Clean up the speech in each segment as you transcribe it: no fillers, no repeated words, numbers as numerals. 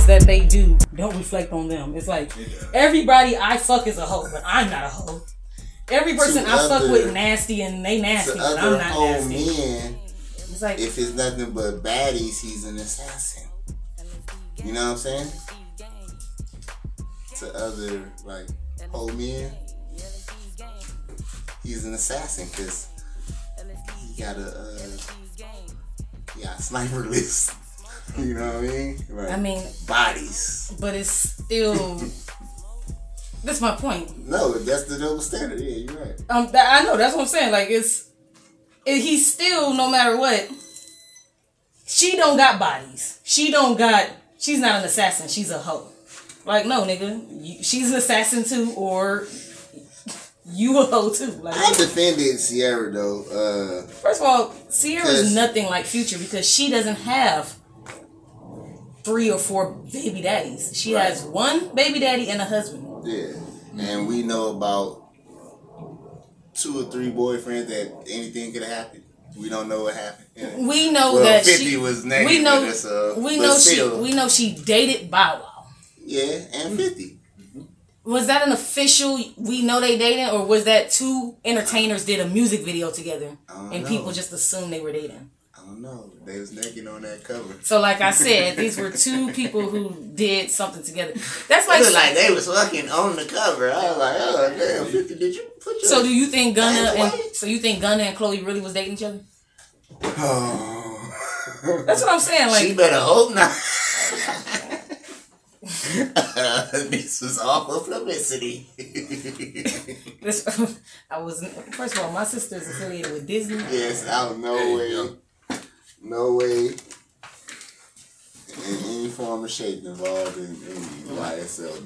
that they do don't reflect on them. It's like everybody I fuck is a hoe, but I'm not a hoe. Every person I fuck with nasty and they nasty, but I'm not nasty. Men, it's like, if it's nothing but baddies, he's an assassin. You know what I'm saying? To other like whole men, he's an assassin because he got a sniper list. You know what I mean? Right. I mean, bodies. But it's still. That's my point. No, that's the double standard. Yeah, you're right. I know. That's what I'm saying. Like he's still, no matter what. She don't got bodies. She's not an assassin. She's a hoe. Like, no, nigga. She's an assassin too, or you a hoe too. Like, I defended Sierra though. First of all, Sierra's nothing like Future because she doesn't have 3 or 4 baby daddies. She has 1 baby daddy and a husband. Yeah, and we know about 2 or 3 boyfriends that anything could have happened. We don't know what happened. We know that 50 she was negative. We know she dated Bow Wow. Yeah, and 50. Was that an official? We know they dating, or was that 2 entertainers did a music video together and people just assumed they were dating? I don't know. They was naked on that cover. So, like I said, these were 2 people who did something together. That's like, it was like they was fucking on the cover. I was like, oh damn, 50, did you put your? So do you think Gunna and Chloe really was dating each other? Oh, that's what I'm saying. Like, she better hope not. This was all for publicity. First of all, my sister's affiliated with Disney. Yes, no way in any form or shape involved in YSL.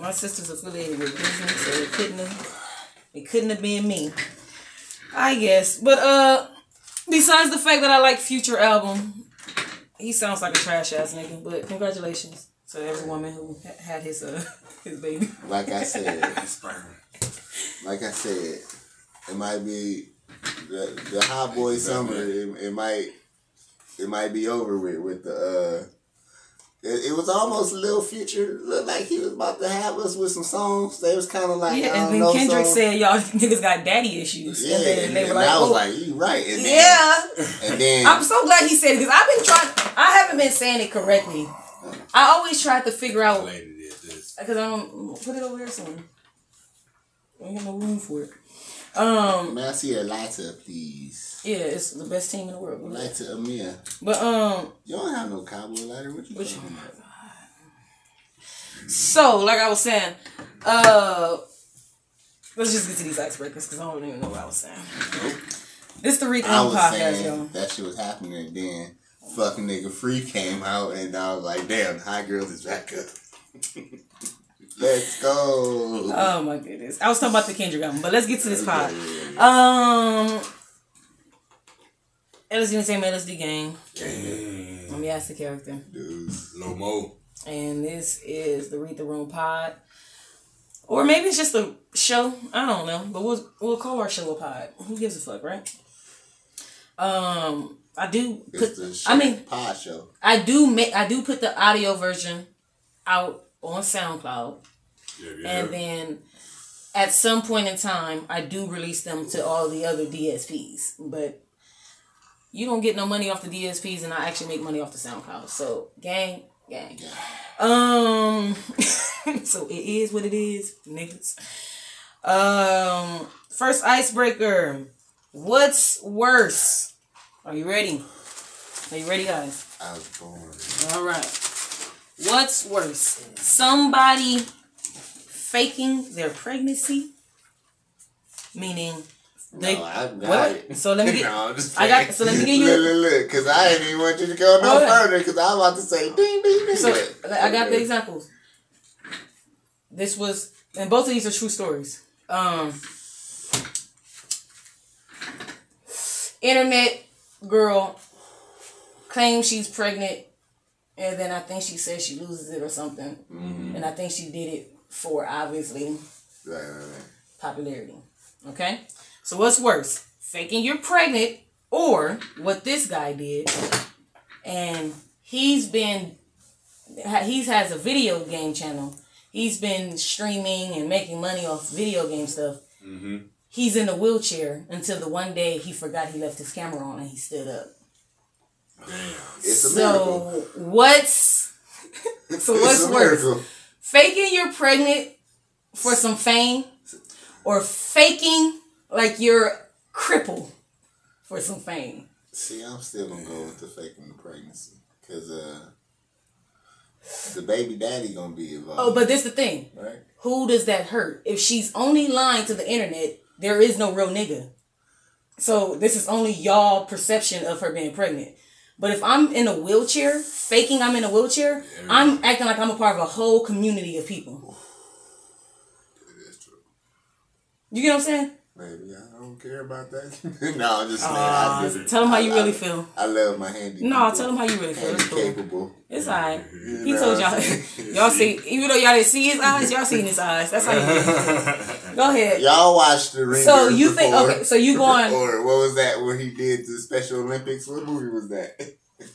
My sister's affiliated with Disney, so it couldn't have been me, I guess. But besides the fact that I like Future album, he sounds like a trash ass nigga. But congratulations to every woman who had his baby. Like I said, it might be the hot boy summer. It might be over with the. It was almost a little Future. Looked like he was about to have us with some songs. They was kind of like, and then Kendrick said, "Y'all niggas got daddy issues." Yeah, and they were like, I was like, "You right." And then, yeah. And then I'm so glad he said it because I've been trying. I haven't been saying it correctly. I always tried to figure out because I don't put it over there somewhere. I ain't got no room for it. May I see a lighter, please? Yeah, it's the best team in the world. Lighter Amir. But you don't have no cowboy lighter. What you talking about? So, like I was saying, let's just get to these icebreakers because I don't even know what I was saying. This the Read On podcast, y'all. That shit was happening, and then fucking nigga Free came out, and I was like, damn, Hot Girls is back up. Let's go. Oh my goodness. I was talking about the Kendrick album, but let's get to this pod. LSDgang. Let me ask the character. Lomo. And this is the Read the Room pod. Or maybe it's just a show. I don't know. But we'll call our show a pod. Who gives a fuck, right? I do put pod show. I do put the audio version out on SoundCloud. Yeah. And then at some point in time I do release them to all the other DSPs. But you don't get no money off the DSPs and I actually make money off the SoundCloud. So gang. So it is what it is, niggas. First icebreaker. What's worse? Are you ready? Are you ready, guys? I was born. All right. What's worse? Somebody faking their pregnancy, meaning they. I got it. So let me get. No, So let me give you. Look, because I didn't even want you to go no further, because I was about to say ding ding ding. So I got the examples. This was, and both of these are true stories. Internet girl claims she's pregnant, and then I think she says she loses it or something. Mm-hmm. And I think she did it for, obviously, popularity. Okay? So what's worse? Faking you're pregnant, or what this guy did, and he's been he has a video game channel. He's been streaming and making money off video game stuff. Mm-hmm. He's in a wheelchair until the one day he forgot he left his camera on and he stood up. Damn. It's a miracle. What's worse? Faking you're pregnant for some fame, or faking like you're crippled for some fame? See, I'm still gonna go with the faking the pregnancy, because the baby daddy gonna be involved. Oh, but this the thing. Right? Who does that hurt? If she's only lying to the internet, there is no real nigga. So this is only y'all perception of her being pregnant. But if I'm in a wheelchair, faking I'm in a wheelchair, I'm acting like I'm a part of a whole community of people. It is true. You get what I'm saying? Maybe I don't care about that. No, I'm just saying. Tell them how you really feel. I love my handy. No, tell them how you really feel. It's cool. Capable. It's alright. He told y'all. Y'all see, even though y'all didn't see his eyes, y'all seen his eyes. That's how you feel. Go ahead. Y'all watched the Ringer. So you think? Okay, so you going? Or what was that where he did the Special Olympics? What movie was that?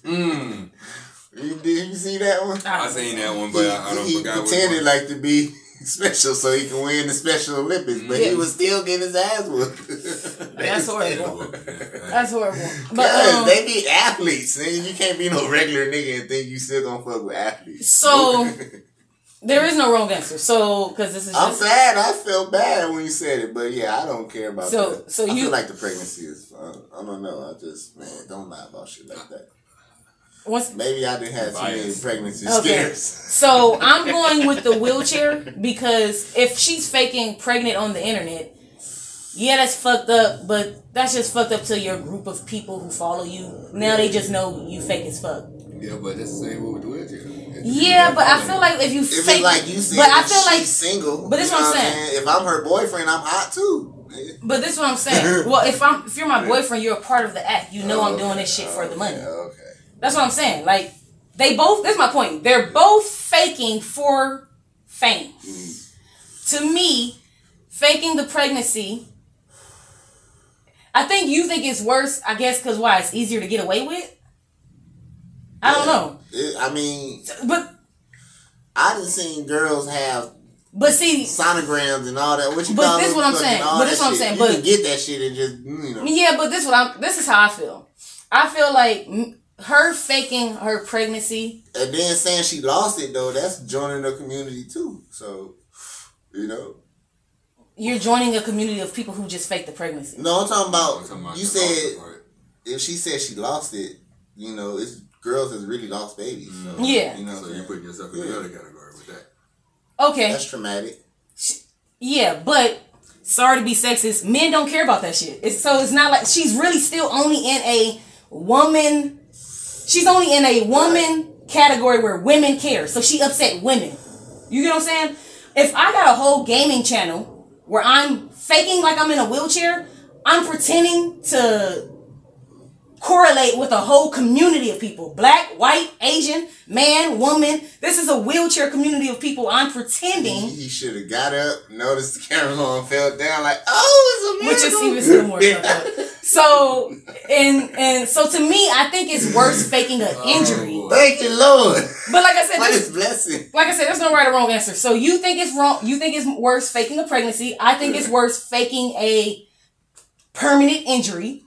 Did you see that one? I seen that one, but I don't forget. He pretended like to be special so he can win the Special Olympics, but he was still getting his ass whooped. That's horrible. That's horrible. But they be athletes, and you can't be no regular nigga and think you still gonna fuck with athletes. So there is no wrong answer. So because this is, I'm sad. I felt bad when you said it, but yeah, I don't care about that. So I feel like the pregnancy is. I don't know. I just don't lie about shit like that. Maybe I didn't have too many pregnancy scares. So I'm going with the wheelchair because if she's faking pregnant on the internet, yeah, that's fucked up, but that's just fucked up to your group of people who follow you. Now they just know you fake as fuck. Yeah, but that's the same with the wheelchair. Yeah, but I feel like if you fake, it's like you said, but I feel like she's single. But this is what I'm saying. If I'm her boyfriend, I'm hot too. But this is what I'm saying. Well, if you're my boyfriend, you're a part of the act. You know I'm doing this shit for the money. Okay. That's what I'm saying. Like, they both, that's my point. They're both faking for fame. To me, faking the pregnancy, I think you think it's worse, I guess, because why? It's easier to get away with? I don't know. But I done seen girls have sonograms and all that. What you call this is what I'm saying. But this is what I'm saying. You can get that shit and just, Yeah, but this is how I feel. I feel like her faking her pregnancy. And then saying she lost it, though, that's joining the community, too. So, You're joining a community of people who just fake the pregnancy. No, I'm talking about you said, if she said she lost it, it's girls has really lost babies. So, yeah. So you're putting yourself in the other category with that. Okay. That's traumatic. Yeah, but sorry to be sexist, men don't care about that shit. So it's not like she's really still only in a woman. She's only in a woman category where women care. So she upset women. You get what I'm saying? If I got a whole gaming channel where I'm faking like I'm in a wheelchair, I'm pretending to correlate with a whole community of people. Black, white, Asian, man, woman. This is a wheelchair community of people. I'm pretending. He should have got up, noticed the camera on, fell down like, oh, it's a miracle. Which is even still more fucked up. So, and so to me, I think it's worse faking an injury. Thank you, Lord. But like I said, blessing. Like I said, there's no right or wrong answer. So you think it's wrong? You think it's worse faking a pregnancy? I think it's worse faking a permanent injury.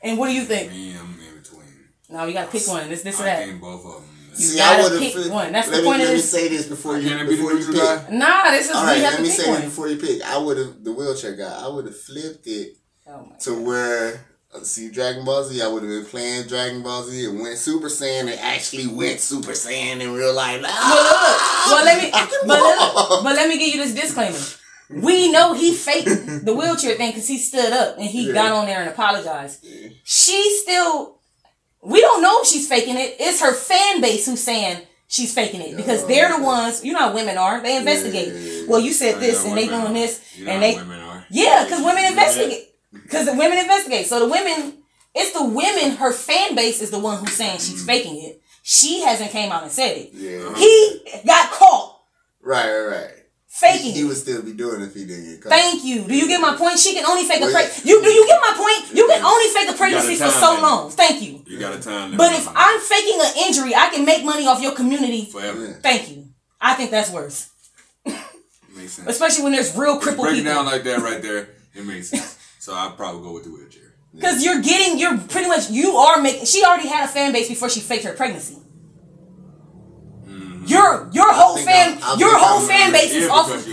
And what do you think? Me, I'm in between. No, you gotta pick one. This or that. I think both of them. You gotta pick one. That's the point of this. Let me say this before you pick. Nah, this is all right. Let me say this before you pick. I would have the wheelchair guy. I would have flipped it to where see Dragon Ball Z. I would have been playing Dragon Ball Z and went Super Saiyan and actually went Super Saiyan in real life. But let me give you this disclaimer. We know he faked the wheelchair thing because he stood up and he got on there and apologized. She still, we don't know if she's faking it. It's her fan base who's saying she's faking it because they're the ones, you know how women are. They investigate. Well, you said this and they doing this and they, because women investigate. Because the women investigate. So the women, it's the women, her fan base is the one who's saying she's faking it. She hasn't came out and said it. Yeah. He got caught. Right. faking. He would still be doing it if he didn't get caught. Thank you. Do you get my point? She can only fake a pregnancy. Do you get my point? You can only fake a pregnancy for so long. Thank you. You got a time limit. But if I'm faking an injury, I can make money off your community forever. Thank you. I think that's worse. Makes sense. Especially when there's real crippled break people. Break it down like that right there. It makes sense. So I'd probably go with the wheelchair. Because you're pretty much, she already had a fan base before she faked her pregnancy. Mm-hmm. Your whole fan base is off of,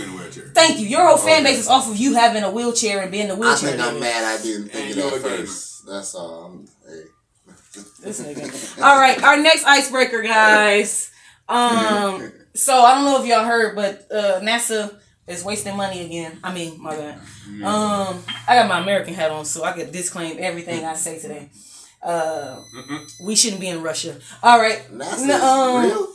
thank you, your whole fan base is off of you having a wheelchair and being the wheelchair. I think I'm mad I didn't think of that first. That's all. Hey. This nigga. All right, our next icebreaker, guys. So I don't know if y'all heard, but NASA is wasting money again. I mean, my bad. I got my American hat on, so I could disclaim everything I say today. We shouldn't be in Russia. All right. NASA is real?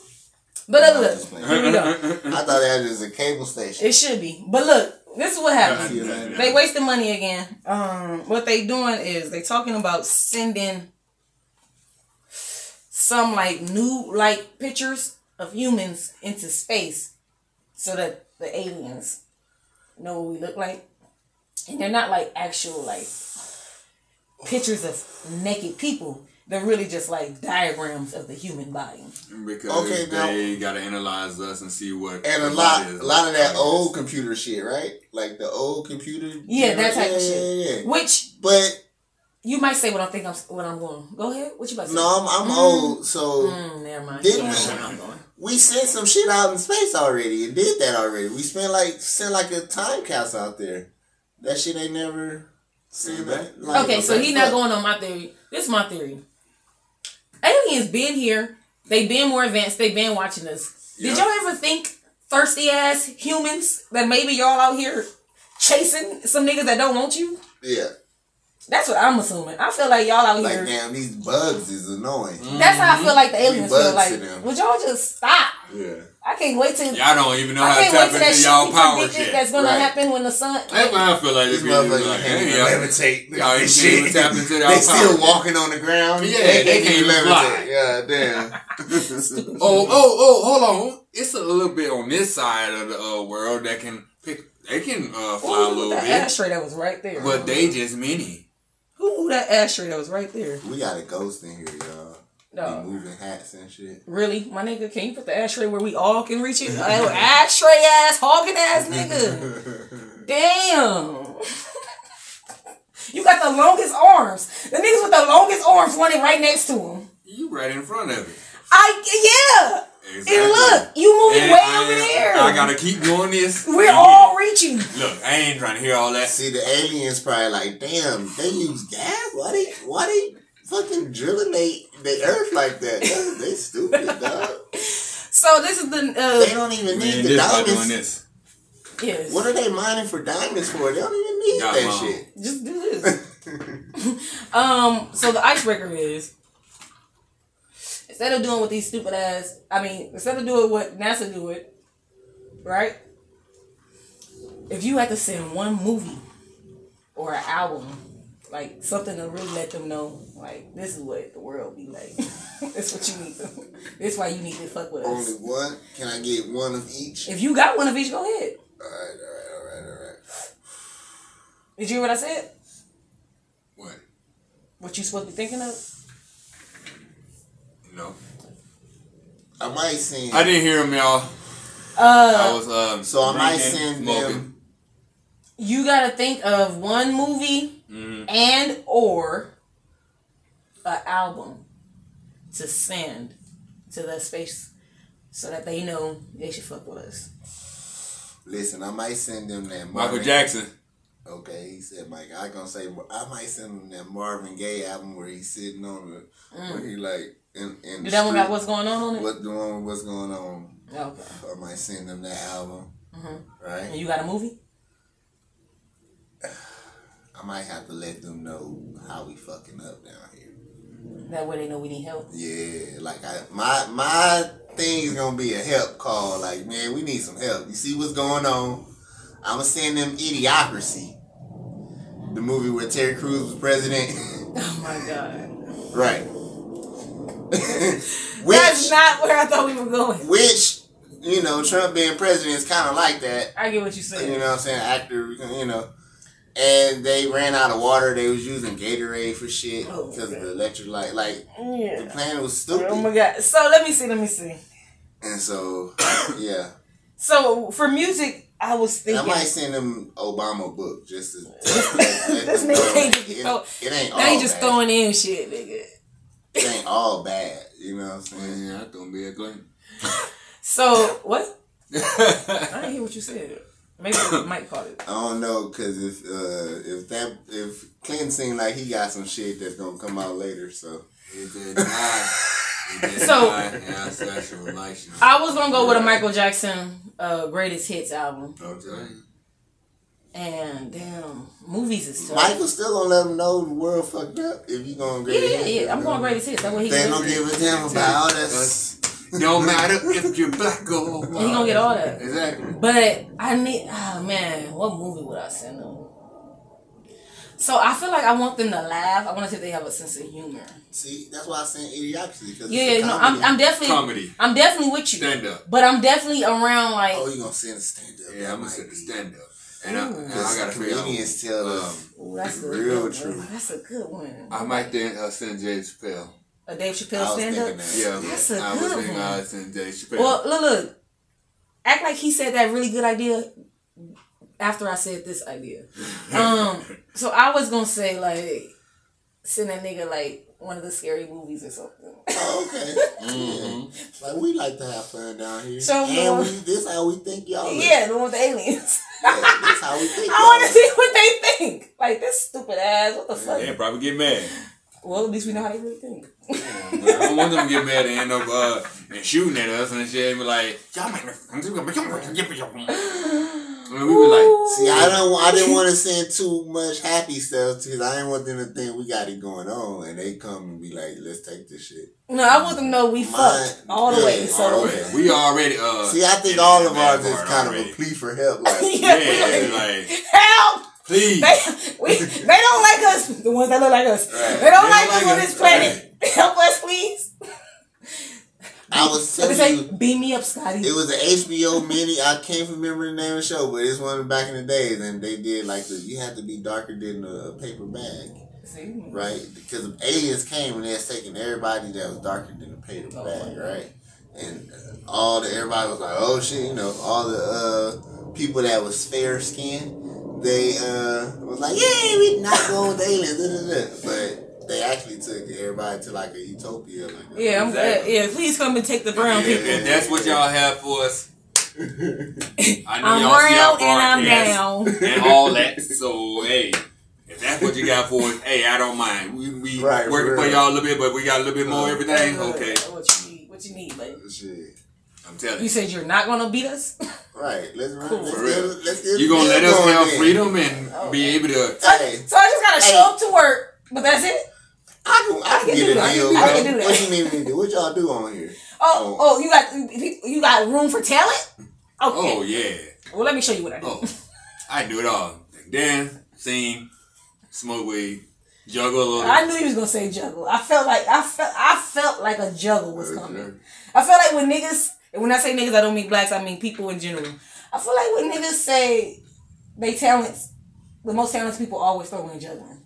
But look, here we go. I thought that was a cable station. It should be. But look, this is what happened. They wasting money again. What they doing is they talking about sending some like new like pictures of humans into space so that the aliens know what we look like. And they're not like actual like pictures of naked people. They're really just like diagrams of the human body. Because they gotta analyze us and see what. And a lot of that old computer shit, right? Like the old computer. Yeah, that type of shit. Yeah. But you might say what I think what I'm going. Go ahead. What you about to say? No, I'm old, so never mind. We sent some shit out in space already and did that already. We sent like a time capsule out there. That shit ain't never seen that. Like, okay, so he's not going on my theory. This is my theory. Aliens been here. They been more advanced. They been watching us. Did y'all ever think thirsty ass humans that maybe y'all out here chasing some niggas that don't want you? Yeah. That's what I'm assuming. I feel like y'all out like, here. Like, damn, these bugs is annoying. That's how I feel like the aliens feel. Like, would y'all just stop? Yeah. I can't wait till y'all don't even know how to tap into y'all power shit. That's gonna happen when the sun. That's why I feel like this motherfucker like, hey, y'all levitate. Y'all ain't even tap into y'all power. They still walking on the ground. Yeah, they can't even levitate. Yeah, damn. hold on. It's a little bit on this side of the world that can pick. They can fly a little bit. That ashtray that was right there. But they just mini. Who moved that ashtray that was right there? We got a ghost in here, y'all. No. Be moving hats and shit. Really? My nigga, can you put the ashtray where we all can reach it? Ashtray ass, hogging ass nigga. Damn. You got the longest arms. The niggas with the longest arms running right next to him. You right in front of it. Yeah. Exactly. And look, you moving way over there. I gotta keep doing this. We're all reaching. Look, I ain't trying to hear all that. See, the aliens probably like, damn, they use gas? Why they fucking drilling the earth like that? They stupid, dog. So this is the they don't even need the diamonds. Doing this. Yes. What are they mining for diamonds for? They don't even need that shit. Just do this. So the icebreaker is, instead of doing what these stupid ass, instead of doing what NASA do it, right? If you had to send one movie or an album, like something to really let them know, like, this is what the world be like. That's what you need to. That's why you need to fuck with us. Only one? Can I get one of each? If you got one of each, go ahead. All right. Did you hear what I said? What? What you supposed to be thinking of? No. I might send. I didn't hear him, y'all. I was so I might send them. You gotta think of one movie and or an album to send to that space so that they know they should fuck with us. Listen, I might send them that Michael Jackson. Okay, he said Mike. I gonna say I might send him that Marvin Gaye album where he's sitting on the where he like in Did that one got What's Going On it? What the one What's Going On? Okay. I might send them that album. Right. And you got a movie? I might have to let them know how we fucking up down here. That way they know we need help. Yeah, like my thing is gonna be a help call. Like, man, we need some help. You see what's going on? I'ma send them Idiocracy, the movie where Terry Crews was president. Oh my god! Right. That's not where I thought we were going. Which you know, Trump being president is kind of like that. I get what you're saying. You know what I'm saying? Actor, you know. And they ran out of water. They was using Gatorade for shit because of the electrolyte. Like, the plan was stupid. Oh my God. So, let me see. And so, yeah. So, for music, I was thinking. I might send them Obama book just to. This nigga can't just it ain't all they just bad. throwing in shit, nigga. It ain't all bad. You know what I'm saying? Yeah, that's gonna be a claim. So, what? I didn't hear what you said. Maybe Mike caught it. I don't know, cause if Clinton seemed like he got some shit that's gonna come out later, so. I was gonna go with a Michael Jackson Greatest Hits album. Okay. And damn, movies is tough. Michael still gonna let him know the world fucked up if you going Greatest Hits. Yeah. I'm going Greatest Hits. That's what he. They don't give a damn about all that. Don't matter if you're black or white. He gonna get all that. Exactly. But I need. Oh man, what movie would I send them? So I feel like I want them to laugh. I want to see if they have a sense of humor. See, that's why I said Idiocracy. I'm definitely comedy. I'm definitely with you. Stand up. But I'm definitely around like. Oh, you gonna send a stand up? Yeah, I'm gonna send a stand up. And I gotta comedians tell that's real truth. That's a good one. I might then send Dave Chappelle. A Dave Chappelle stand up. Yeah, that's a good one. I was thinking I send Dave Chappelle. Well, look. Act like he said that really good idea after I said this idea. So I was gonna say like send that nigga like one of the scary movies or something. Oh, okay. Mm-hmm. Like we like to have fun down here. So this how we think y'all. Yeah, the one with the aliens. Yeah, this how we think. I want to see what they think. Like this stupid ass. What the fuck? Yeah, probably get mad. Well, at least we know how they really think. I don't want them to get mad and end up and shooting at us and shit and be like, y'all make me. I mean, we were like, see, I didn't want to send too much happy stuff because I didn't want them to think we got it going on and they come and be like, let's take this shit. No, I want them to know we fucked all the way. So we already see, I think all of ours is kind of a plea for help. Like, like help. Please. They don't like us. The ones that look like us. Right. They don't like us on this planet. Right. Help us, please. I was telling you. Beam me up, Scotty. It was an HBO mini. I can't remember the name of the show, but it's one back in the days. And they did like you had to be darker than a paper bag. See? Right? Because aliens came and they was taking everybody that was darker than a paper bag, right? And everybody was like, oh shit, you know, all the people that was fair skinned. They was like, yeah, we not going with the aliens, but they actually took everybody to like a utopia. Like yeah, I'm glad. Yeah, please come and take the brown people. And that's what y'all have for us. I know I'm y'all see our brown and I'm down and all that. So hey, if that's what you got for us, hey, I don't mind. We working for y'all a little bit, but we got a little bit more everything. Okay. What you need, baby? Shit. I'm telling you. You said you're not gonna beat us. Right. Let's get you gonna let us have freedom and be able to. So I just gotta show up to work, but that's it. I can get a deal. I can do that. What you need me to do? What y'all do on here? Oh, you got room for talent? Okay. Oh yeah. Well, let me show you what I do. I do it all. Dance, sing, smoke weed, juggle a little. I knew you was gonna say juggle. I felt like a juggle was coming. I feel like when niggas. And when I say niggas, I don't mean blacks, I mean people in general. I feel like when niggas say they talents, the most talented people always throw in juggling.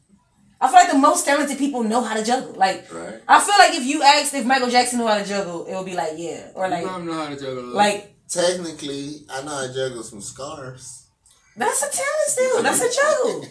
I feel like the most talented people know how to juggle. Like, right. I feel like if you asked if Michael Jackson knew how to juggle, it would be like, yeah. Or like, you know how to juggle. Like, technically, I know how to juggle some scarves. That's a talent still. That's a juggle.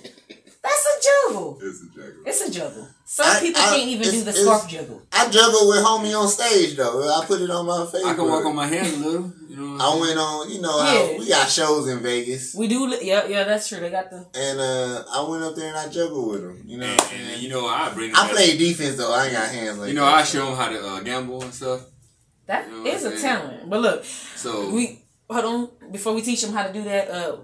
That's a juggle. It's a juggle. It's a juggle. Some people can't even do the scarf juggle. I juggle with homie on stage though. I put it on my face. I can walk on my hands a little. You know. I went on. You know how we got shows in Vegas. We do. Yeah, that's true. They got the. And I went up there and I juggled with them. You know. And you know I bring. I play defense though. I ain't got hands like. You know I show them how to gamble and stuff. That is a talent. But look. So hold on before we teach them how to do that.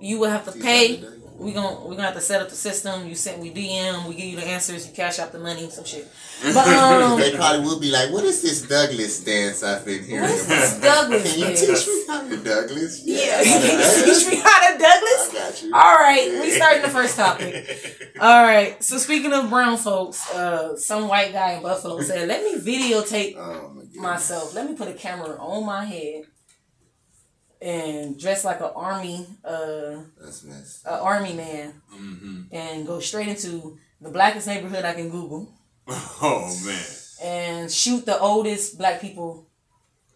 You will have to pay. We're gonna have to set up the system. We DM, we give you the answers, you cash out the money, some shit. But they probably will be like, what is this Douglas dance I've been hearing about? What is this Douglas? Can you teach me how to Douglas? Yeah. Can you teach me how to Douglas? I got you. All right, we starting the first topic. All right. So speaking of brown folks, some white guy in Buffalo said, let me videotape myself. Let me put a camera on my head and dress like an army, that's messed an army man, and go straight into the blackest neighborhood I can Google. Oh man! And shoot the oldest black people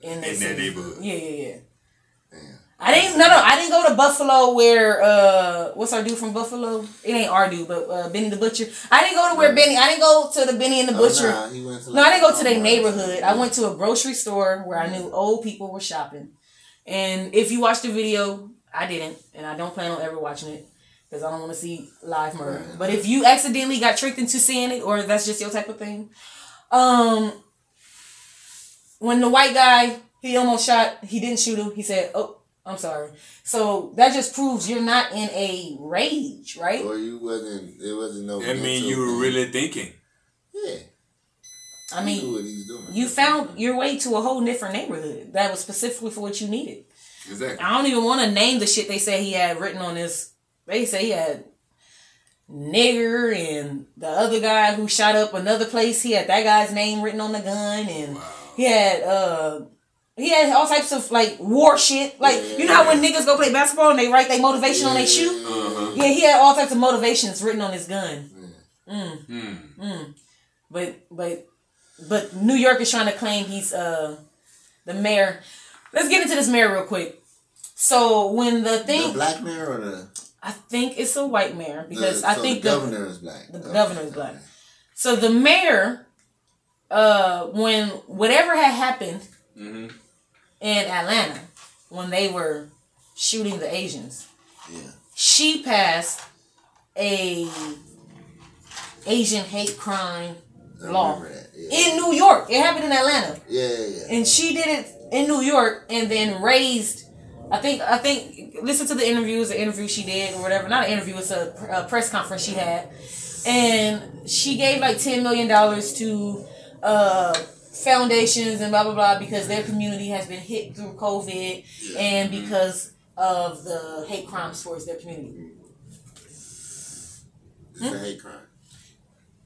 in that neighborhood. Yeah. Damn. I didn't go to Buffalo where what's our dude from Buffalo? It ain't our dude, but Benny the Butcher. I didn't go to where Benny. I didn't go to the Benny and the Butcher. Nah, he went to I didn't go to their neighborhood. I went to a grocery store where I knew old people were shopping. And if you watch the video, I didn't, and I don't plan on ever watching it because I don't want to see live murder. Right. But if you accidentally got tricked into seeing it, or that's just your type of thing, when the white guy he almost shot, he didn't shoot him. He said, "Oh, I'm sorry." So that just proves you're not in a rage, right? Or you wasn't. It wasn't no. I mean, you were really thinking. Yeah. I mean, you found your way to a whole different neighborhood that was specifically for what you needed. Exactly. I don't even want to name the shit they say he had written on this. They say he had nigger, and the other guy who shot up another place, he had that guy's name written on the gun, and he had all types of like war shit. Like you know how when niggas go play basketball and they write their motivation on their shoe? Yeah, he had all types of motivations written on his gun. But New York is trying to claim he's the mayor. Let's get into this mayor real quick. So when the black mayor or the I think it's a white mayor because I think the governor is black. The governor is black. So the mayor, when whatever had happened in Atlanta when they were shooting the Asians, she passed a Asian hate crime law in New York. It happened in Atlanta. And she did it in New York and then raised. I think. Listen to the interview. It's an interview she did or whatever. Not an interview. It's a press conference she had, and she gave like $10 million to foundations and blah blah blah because their community has been hit through COVID and because of the hate crimes towards their community. It's a hate crime.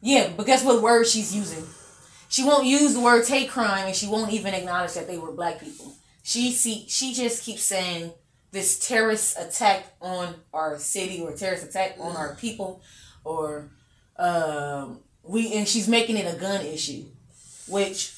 Yeah, but guess what word she's using? She won't use the word hate crime, and she won't even acknowledge that they were black people. She just keeps saying this terrorist attack on our city or terrorist attack on our people, or and she's making it a gun issue, which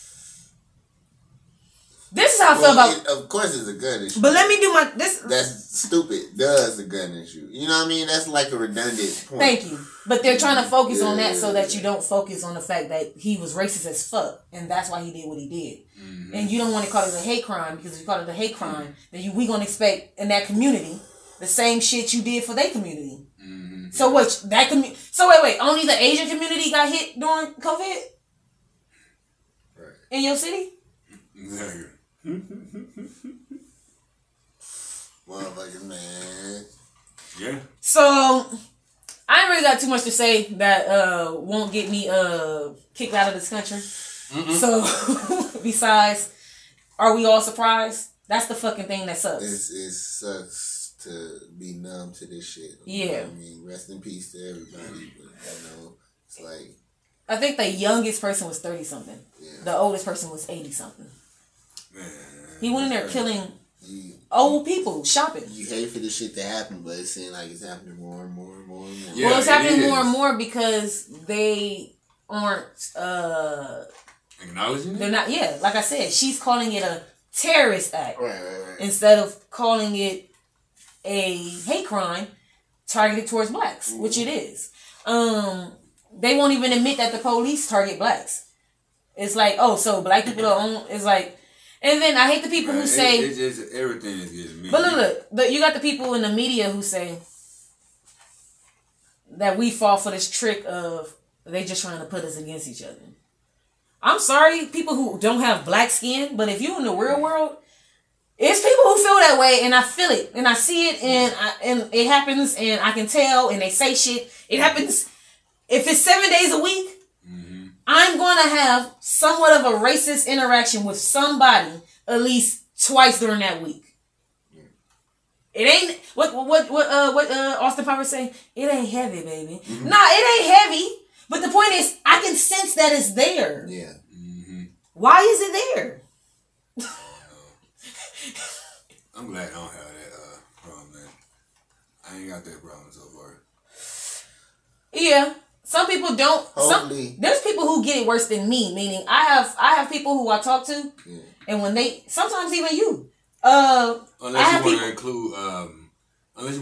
this is how I feel about. Of course, it's a gun issue. But let me do this. That's stupid. Does a gun issue? You know what I mean? That's like a redundant point. Thank you. But they're trying to focus on that so that you don't focus on the fact that he was racist as fuck, and that's why he did what he did. And you don't want to call it a hate crime because if you call it a hate crime, then we gonna expect in that community the same shit you did for their community. So what? So wait. Only the Asian community got hit during COVID in your city? Exactly. Motherfucking man. Yeah. So I ain't really got too much to say that won't get me kicked out of this country. So besides, are we all surprised? That's the fucking thing that sucks. It sucks to be numb to this shit. Yeah. I mean, rest in peace to everybody. But it's like I think the youngest person was 30 something. Yeah. The oldest person was 80 something. Man, he went in there killing old people shopping. You hate for this shit to happen, but it seems like it's happening more and more and more and more. Yeah, well, it's happening more and more because they aren't acknowledging it. They're not. Yeah, like I said, she's calling it a terrorist act right. instead of calling it a hate crime targeted towards blacks, which it is. They won't even admit that the police target blacks. It's like, oh, so black people don't. It's like. And then I hate the people who say... It's just everything is getting mean. But look, you got the people in the media who say that we fall for this trick of they just trying to put us against each other. I'm sorry, people who don't have black skin, but if you in the real world, it's people who feel that way, and I feel it, and I see it, and it happens, and I can tell, and they say shit. It happens. If it's 7 days a week, I'm going to have somewhat of a racist interaction with somebody at least twice during that week. It ain't what Austin Powers say. It ain't heavy, baby. Nah, it ain't heavy. But the point is, I can sense that it's there. Yeah. Why is it there? I'm glad I don't have that problem, man. I ain't got that problem so far. Yeah. Some people don't. Hopefully. There's people who get it worse than me. Meaning, I have people who I talk to, and when they sometimes even you. Unless you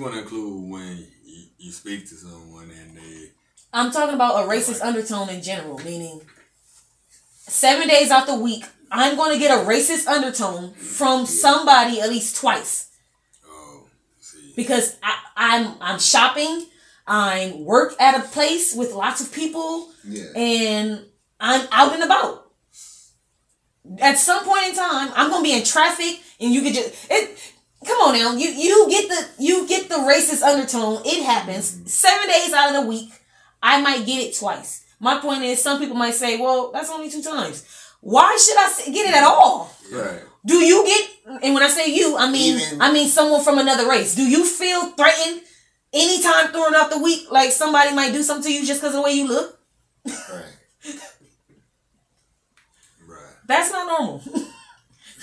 want to include when you speak to someone and they. I'm talking about a racist undertone in general. Meaning, 7 days out the week, I'm going to get a racist undertone from somebody at least twice. Oh, see. Because I'm shopping. I work at a place with lots of people, and I'm out and about. At some point in time, I'm gonna be in traffic, and you could just come on now. You get the racist undertone. It happens 7 days out of the week. I might get it twice. My point is, some people might say, "Well, that's only 2 times. Why should I get it at all?" Right. Do you get? And when I say you, I mean someone from another race. Do you feel threatened? Anytime throughout the week, like somebody might do something to you just because of the way you look. Right. That's not normal.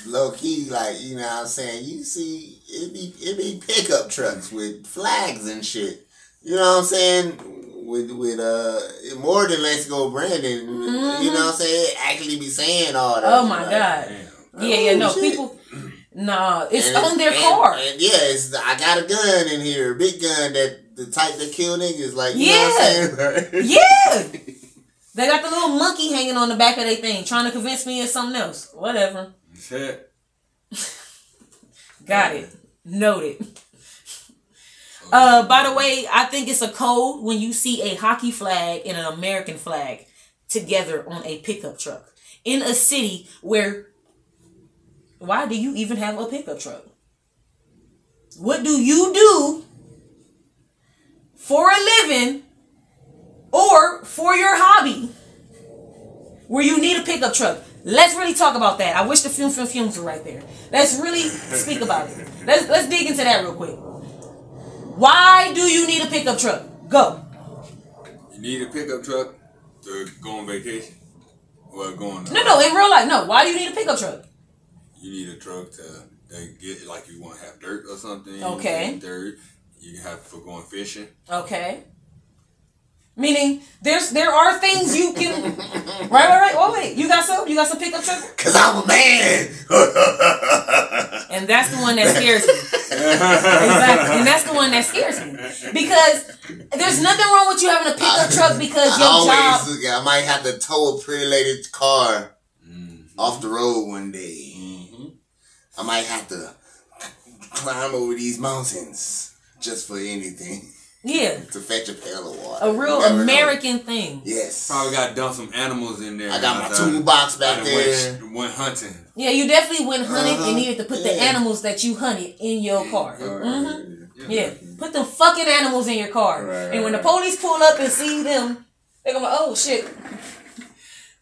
Low key, like, you know what I'm saying? You see, it be pickup trucks with flags and shit. You know what I'm saying? With more than Let's Go Brandon. Mm-hmm. You know what I'm saying? It actually be saying all that. Oh my God. No, shit. People. No, it's on their car. And I got a gun in here, a big gun that the type that kill niggas, like, you know what I'm saying? Yeah. They got the little monkey hanging on the back of their thing, trying to convince me it's something else. Whatever. Shit. Got it. Noted. By the way, I think it's a code when you see a hockey flag and an American flag together on a pickup truck in a city where. Why do you even have a pickup truck? What do you do for a living or for your hobby where you need a pickup truck? Let's really talk about that. I wish the fumes were right there. Let's really speak about it. Let's dig into that real quick. Why do you need a pickup truck? Go. You need a pickup truck to go on vacation? Well, going No, in real life, no. Why do you need a pickup truck? You need a truck to get, like, you want to have dirt or something. Okay. Dirt. You have for going fishing. Okay. Meaning, there are things you can. Right. Oh wait, you got some pickup truck? Cause I'm a man. And that's the one that scares me. Exactly, and that's the one that scares me because there's nothing wrong with you having a pickup truck because your job. I might have to tow a pretty lady's car off the road one day. I might have to climb over these mountains just for anything. Yeah. To fetch a pail of water. A real American thing. Yes. Probably got to dump some animals in there. I got my toolbox back there. Went hunting. Yeah, you definitely went hunting and needed to put the animals that you hunted in your car. Yeah. Put them fucking animals in your car. And when the police pull up and see them, they're going to be, oh shit.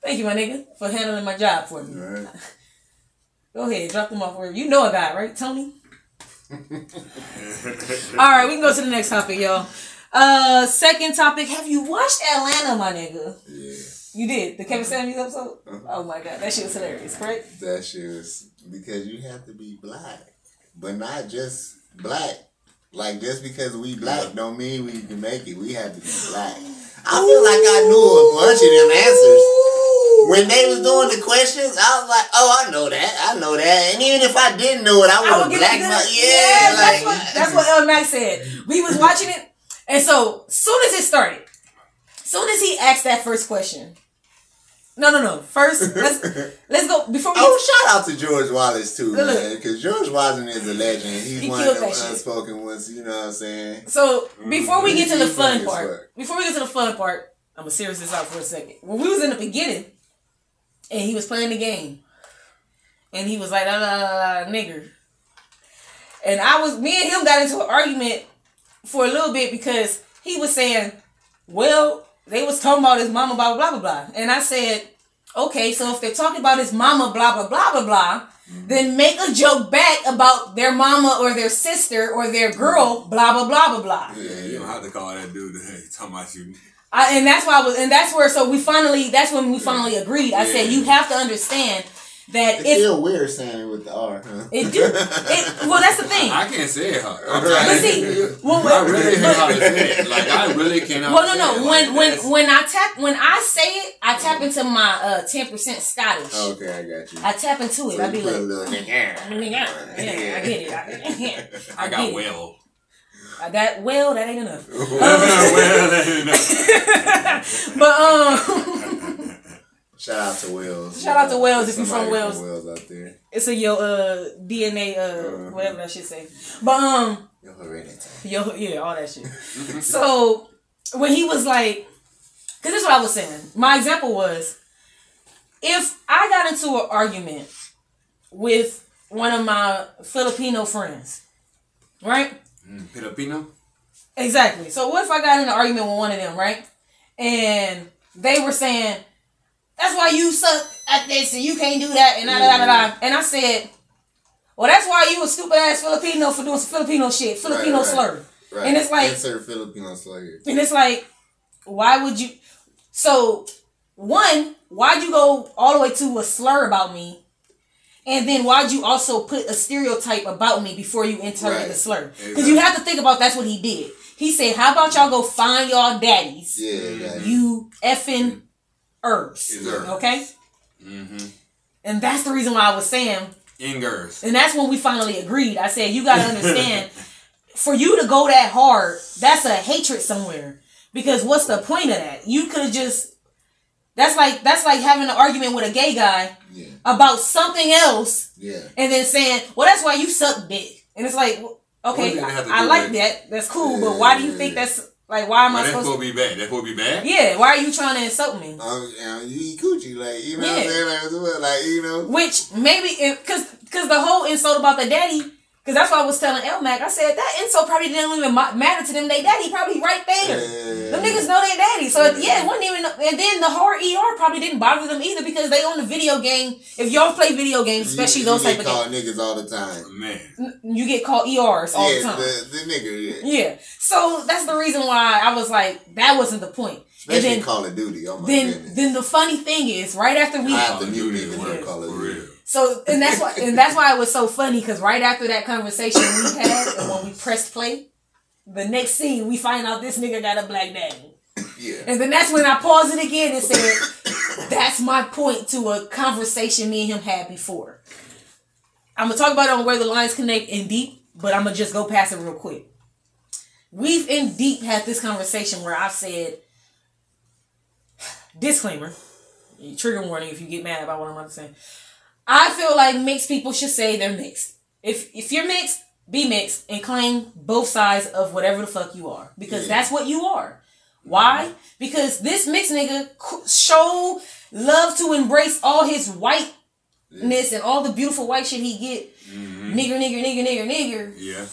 Thank you, my nigga, for handling my job for me. Right. Go ahead, drop them off wherever. You know a guy, right, Tony? Alright, we can go to the next topic, y'all. Second topic. Have you watched Atlanta, my nigga? Yeah. You did? The Kevin Samuels episode? Oh my God, that shit was hilarious, correct? That shit was because you have to be black. But not just black. Like, just because we black don't mean we can make it. We have to be black. I feel like I knew a bunch of them answers. When they was doing the questions, I was like, oh, I know that. And even if I didn't know it, I would have blacked my... Yeah, that's what El Max said. We was watching it, and so, soon as it started, soon as he asked that first question... No. First, let's go, before we... shout out to George Wallace, too, man, because George Wallace is a legend. He's one of them unspoken ones, you know what I'm saying? So, before we get to the fun part, I'm going to serious this out for a second. When we was in the beginning... And he was playing the game. And he was like, nigger. And me and him got into an argument for a little bit because he was saying, well, they was talking about his mama, blah, blah, blah, blah. And I said, okay, so if they're talking about his mama, blah, blah, blah, blah, blah, then make a joke back about their mama or their sister or their girl, blah, blah, blah, blah, blah. Yeah, you don't have to call that dude talking about you. That's when we finally agreed. I said, you have to understand, that it feel weird saying it with the R, huh? It do. Well, that's the thing. I can't say it. But see, I really know how to say it. Like I really cannot. Well, no. When I say it, I tap into my 10% Scottish. Okay, I got you. I tap into it. So I be like, yeah, I get it. I got well. I got well. That ain't enough. Well, that ain't enough. But shout out to Wales. Shout out to Wales if you're from Wales. Wales out there. It's a your DNA whatever that shit say. But your heredity. Yeah, all that shit. So when he was like, because this is what I was saying. My example was, if I got into an argument with one of my Filipino friends, right? Filipino? Exactly. So what if I got in an argument with one of them, right? And they were saying, that's why you suck at this and you can't do that and da. And I said, well, that's why you a stupid ass Filipino for doing some Filipino shit, Filipino slur. Right. And it's like, insert Filipino slur. And it's like, why would you? So, one, why'd you go all the way to a slur about me? And then why'd you also put a stereotype about me before you inserted the slur? Because you have to think about that's what he did. He said, how about y'all go find y'all daddies? Yeah. You effing herbs. Okay? Mm-hmm. And that's the reason why I was saying. Ingers. And that's when we finally agreed. I said, you got to understand, for you to go that hard, that's a hatred somewhere. Because what's the point of that? You could have just... That's like having an argument with a gay guy about something else, and then saying, "Well, that's why you suck dick." And it's like, okay, I like that. That's cool, but why do you think that's like? Why am I supposed to be bad? That's supposed to be bad. Yeah, why are you trying to insult me? You eat coochie, like you know what I'm saying, like you know. Which maybe because the whole insult about the daddy. Because that's why I was telling L-Mac. I said, that insult probably didn't even matter to them. They daddy probably right there. Them niggas know they daddy. So, it wasn't even... And then the hard ER probably didn't bother them either because they on the video game. If y'all play video games, especially those type of games... You get called niggas all the time. Man. You get called ERs all the time. The nigga, Yeah. So, that's the reason why I was like, that wasn't the point. Especially Call of Duty. Oh my goodness. Then the funny thing is, right after we... I have to mute niggas Call of Duty. So, and that's why it was so funny, because right after that conversation we had, and when we pressed play, the next scene, we find out this nigga got a black daddy. Yeah. And then that's when I paused it again and said, that's my point to a conversation me and him had before. I'm going to talk about it on Where the Lines Connect in deep, but I'm going to just go past it real quick. We've in deep had this conversation where I said, disclaimer, trigger warning if you get mad about what I'm about to say. I feel like mixed people should say they're mixed. If you're mixed, be mixed and claim both sides of whatever the fuck you are. Because that's what you are. Why? Because this mixed nigga show love to embrace all his whiteness and all the beautiful white shit he get. Mm-hmm. Nigger. Yeah.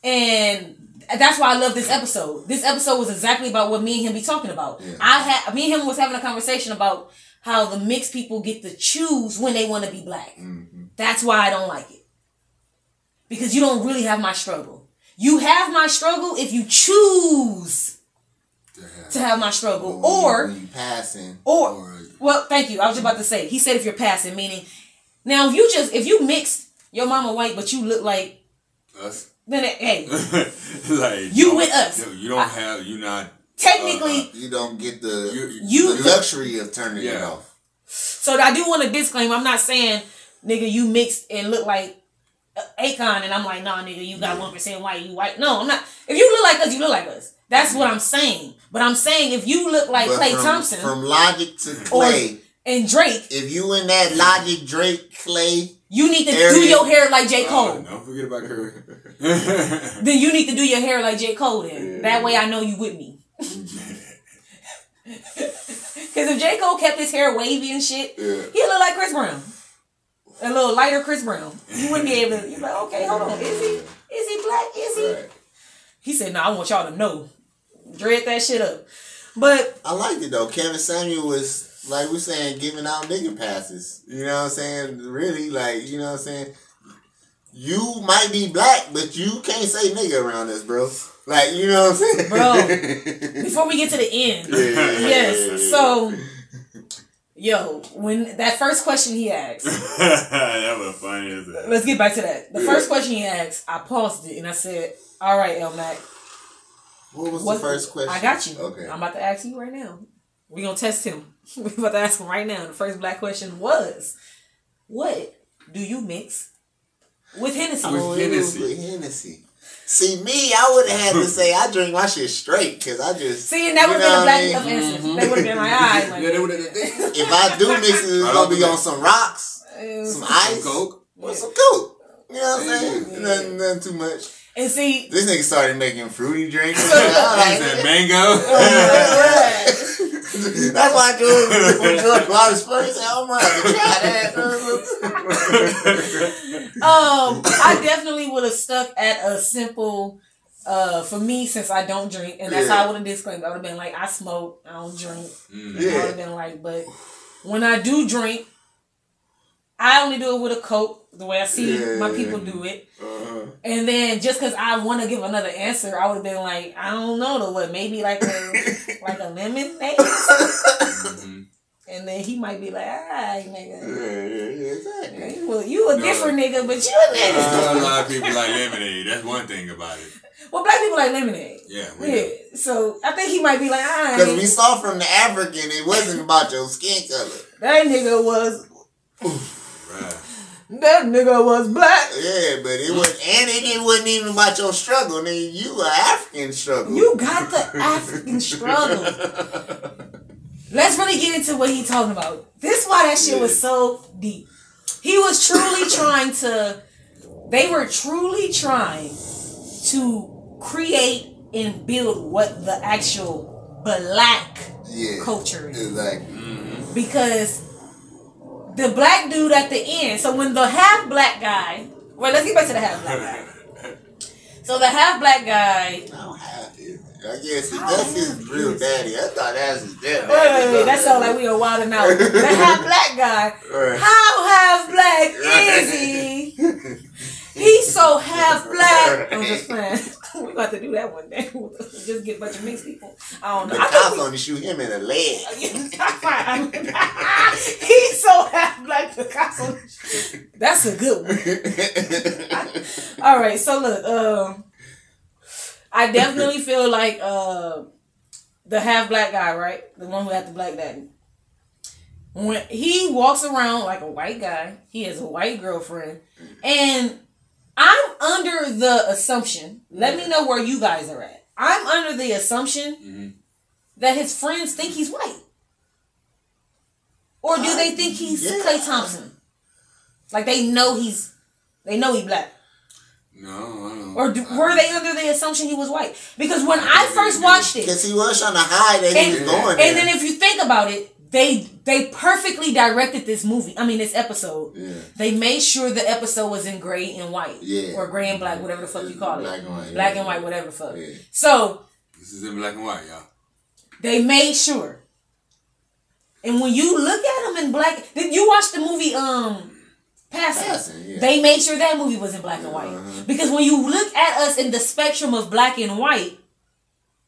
And that's why I love this episode. This episode was exactly about what me and him be talking about. Yeah. Me and him was having a conversation about how the mixed people get to choose when they want to be black. Mm-hmm. That's why I don't like it. Because you don't really have my struggle. You have my struggle if you choose to have my struggle. Or when you passing. Well, thank you. I was just about to say. He said if you're passing, meaning now if you mixed your mama white but you look like us, then hey, like you with us. You're not. Technically, you don't get the luxury of turning it off. So I do want to disclaim, I'm not saying, nigga, you mixed and look like Akon, and I'm like, nah, nigga, you got 1% white, you white. No, I'm not. If you look like us, you look like us. That's what I'm saying. But I'm saying if you look like Clay Thompson. From Logic to Clay. And Drake. If you in that Logic, Drake, Clay. You need to do your hair like J. Cole. Don't forget about her. Then you need to do your hair like J. Cole then. Yeah. That way I know you with me. Because if J. Cole kept his hair wavy and shit, he'd look like Chris Brown. A little lighter Chris Brown. You wouldn't be able to, you're like, okay, hold on. Is he black? Is he? Right. He said, no, I want y'all to know. Dread that shit up. But I liked it though. Kevin Samuel was, like we're saying, giving out nigga passes. You know what I'm saying? Really, like, you know what I'm saying? You might be black, but you can't say nigga around us, bro. Like, you know what I'm saying? Bro, before we get to the end. So, Yo, when that first question he asked. That was funny as hell. Let's get back to that. The first question he asked, I paused it and I said, all right, El Mac. What was the first question? I got you. Okay. I'm about to ask you right now. We're going to test him. We're about to ask him right now. The first black question was, what do you mix with Hennessy? With Hennessy. See, me, I would have had to say I drink my shit straight because I just... See, and that would have been a black enough answer. They would have been like, all right. Like, if I do mix it, it's going to be on some rocks, some ice, some Coke. Or some Coke. You know what I'm saying? Nothing too much. And see... This nigga started making fruity drinks. He said mango. That's why George Wallace first said, oh my, I definitely would have stuck at a simple, for me, since I don't drink, and that's how I would have disclaimed. I would have been like, I smoke, I don't drink. I would have been like, but when I do drink, I only do it with a Coke, the way I see my people do it. And then just because I want to give another answer, I would have been like, I don't know though, what, maybe like a lemonade? And then he might be like, alright, nigga. Yeah, exactly. Well, you a different nigga, but you a nigga. A lot of people like lemonade. That's one thing about it. Well, black people like lemonade. Yeah. So I think he might be like, alright. Because we saw from the African, it wasn't about your skin color. That nigga was... Right. That nigga was black. Yeah, but it was, and it wasn't even about your struggle. Nigga, you an African struggle. You got the African struggle. Let's really get into what he talking about. This is why that shit was so deep. He was truly trying to. They were truly trying to create and build what the actual black culture is. Exactly. Because the black dude at the end, so when the half black guy, well, let's get back to the half black guy. So the half black guy, I guess that's his real daddy. I thought that was his daddy. Wait, that sounds like we are wilding out. The half black guy, how half black is he? He's so half black. I'm just playing. We're about to do that one day. Just get a bunch of mixed people. I don't know. The cops only shoot him in the leg. He's so half black. The cops only shoot. That's a good one. All right, so look. I definitely feel like the half black guy, right? The one who had the black daddy. When he walks around like a white guy, he has a white girlfriend, and I'm under the assumption, let me know where you guys are at. I'm under the assumption that his friends think he's white. Or do they think he's Klay Thompson? Like they know he's black. No, I don't know. Or were they under the assumption he was white? Because when I first watched it, because he was trying to hide that he was going there. And then if you think about it, they perfectly directed this movie. I mean, this episode. Yeah. They made sure the episode was in gray and white. Yeah. Or gray and black, whatever the fuck you call it. Black and white. Black and white, whatever the fuck. Yeah. So. This is in black and white, y'all. They made sure. And when you look at them in black. Did you watch the movie, Passing? Yeah. They made sure that movie was in black and white. Because when you look at us in the spectrum of black and white,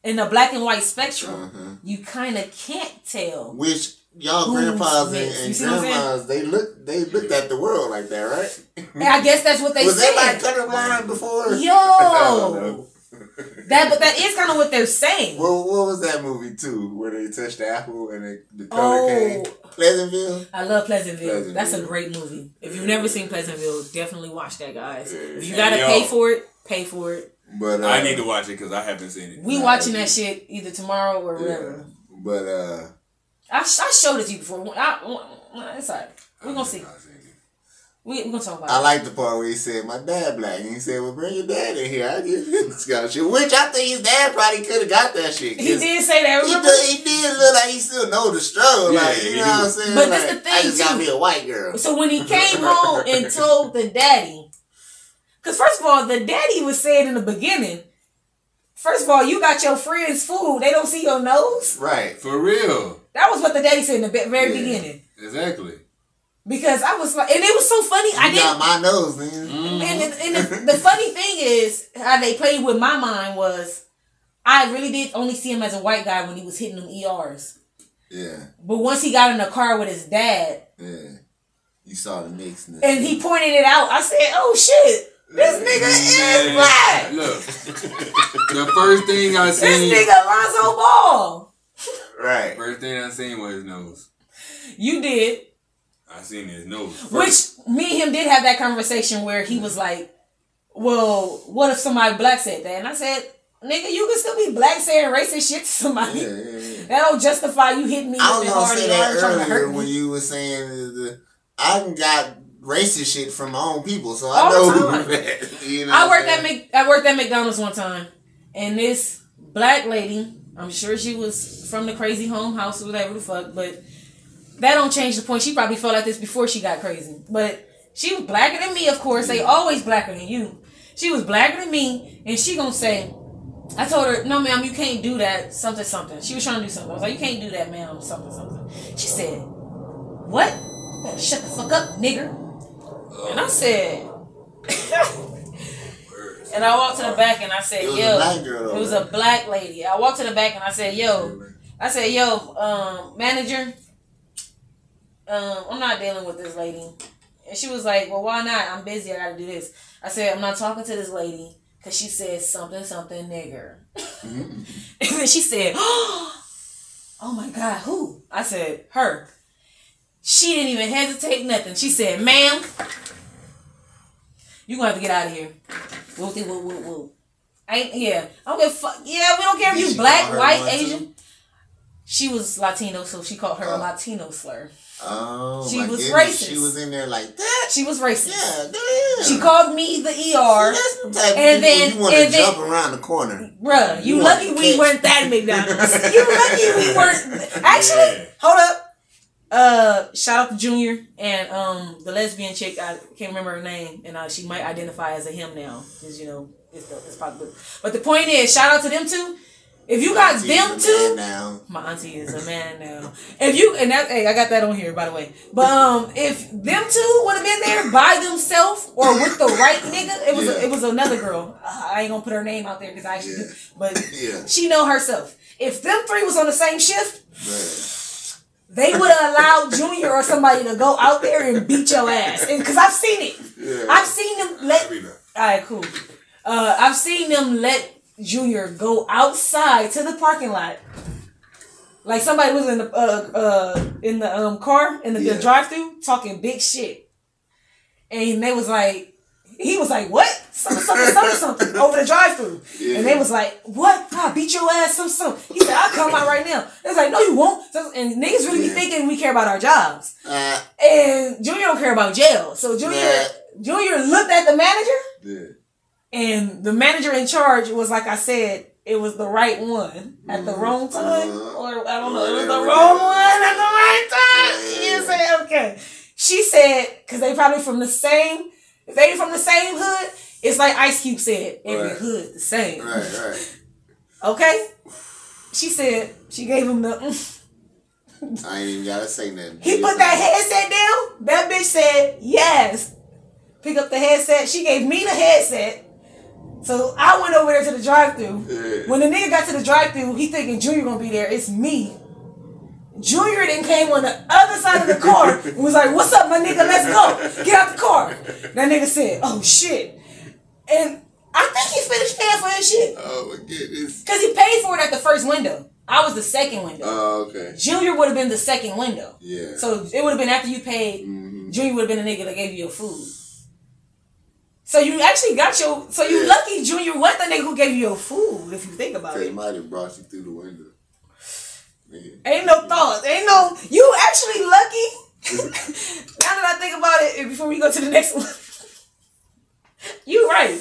in the black and white spectrum, you kind of can't tell. Which y'all grandpas and grandmas, they looked at the world like that, right? And I guess that's what they was said. Was that like colorblind before? Yo, but that is kind of what they're saying. Well, what was that movie too, where they touched the apple and the color came? Pleasantville. I love Pleasantville. That's a great movie. If you've never seen Pleasantville, definitely watch that, guys. If you gotta pay for it, pay for it. But I need to watch it because I haven't seen it. We watching that shit either tomorrow or whatever. But I showed it to you before. It's alright. We're gonna see. We're gonna talk about it. I like the part where he said, my dad black. And he said, well, bring your dad in here. I give him the scholarship. Which I think his dad probably could have got that shit. He did say that. He did look like he still know the struggle. Yeah, like, you know what I'm saying? But this the thing, I just got me a white girl. So when he came home and told the daddy, because first of all, the daddy was saying in the beginning, first of all, you got your friends' food. They don't see your nose. Right. For real. That was what the daddy said in the very beginning. Exactly. Because I was like, and it was so funny. You got my nose, man. And the funny thing is, how they played with my mind was, I really did only see him as a white guy when he was hitting them ERs. Yeah. But once he got in the car with his dad. Yeah. You saw the mix. And he pointed it out. I said, oh shit. This nigga is black. Look. The first thing I seen. This nigga Lonzo Ball. Right. First thing I seen was his nose. You did. I seen his nose first. Which me and him did have that conversation where he was like, well, what if somebody black said that? And I said, nigga, you can still be black saying racist shit to somebody. Yeah. That don't justify you hitting me with the hard say that earlier when you were saying I got racist shit from my own people, so I know that. You know I worked at McDonald's one time, and this black lady, I'm sure she was from the crazy home house or whatever the fuck, but that don't change the point. She probably felt like this before she got crazy. But she was blacker than me, of course. They always blacker than you. She was blacker than me, and she gonna say, I told her, no, ma'am, you can't do that, something, something. She was trying to do something. I was like, you can't do that, ma'am, something, something. She said, what? You better shut the fuck up, nigger. And I said, and I walked to the back and I said, yo, it was a black lady. I walked to the back and I said, yo, manager, I'm not dealing with this lady. And she was like, well, why not? I'm busy. I got to do this. I said, I'm not talking to this lady because she said something, something nigger. And then she said, oh my God, who? I said, her. She didn't even hesitate, nothing. She said, ma'am, you going to have to get out of here. Woo. I don't give a fuck. Yeah, we don't care if you black, white, Asian. She was Latino, so she called her a Latino slur. Oh, she was racist. She was in there like that. She was racist. Yeah, damn. She called me the ER. See, that's the type of people you want to jump around the corner. Bruh, you lucky we weren't that McDonald's. You lucky we weren't. Actually, hold up. Shout out to Junior and the lesbian chick. I can't remember her name, and she might identify as a him now, because it's probably. But the point is, shout out to them two. If you got them two, my auntie is a man now. Hey, I got that on here by the way. But if them two would have been there by themselves or with the right nigga, it was another girl. I ain't gonna put her name out there because I actually do, but she know herself. If them three was on the same shift, they would have allowed Junior or somebody to go out there and beat your ass. And because I've seen it, I've seen them let. All right, cool. I've seen them let Junior go outside to the parking lot, like somebody was in the car in the drive-thru talking big shit, and they was like, he was like, what? Something over the drive-thru, and they was like, what? I beat your ass, something. He said, I'll come out right now. They was like, no, you won't. And niggas really be thinking we care about our jobs, and Junior don't care about jail. So Junior looked at the manager. And the manager in charge was, like I said, it was the right one at the wrong time. Or, I don't know, it was the wrong one at the right time. You say, okay. She said, because they probably from the same, if they from the same hood, it's like Ice Cube said, every hood the same. Right. Okay? She said, she gave him the, I ain't even got to say nothing. He put that headset down. That bitch said, yes. Pick up the headset. She gave me the headset. So I went over there to the drive-thru. When the nigga got to the drive-thru, he thinking Junior gonna be there. It's me. Junior then came on the other side of the car and was like, what's up, my nigga? Let's go. Get out the car. That nigga said, oh, shit. And I think he finished paying for his shit. Oh, my goodness. Because he paid for it at the first window. I was the second window. Oh, okay. Junior would have been the second window. Yeah. So it would have been after you paid. Junior would have been the nigga that gave you your food. So you actually got you lucky Junior was the nigga who gave you your food, if you think about it. They might have brought you through the window. Ain't no thoughts. You actually lucky. Now that I think about it, before we go to the next one. You right.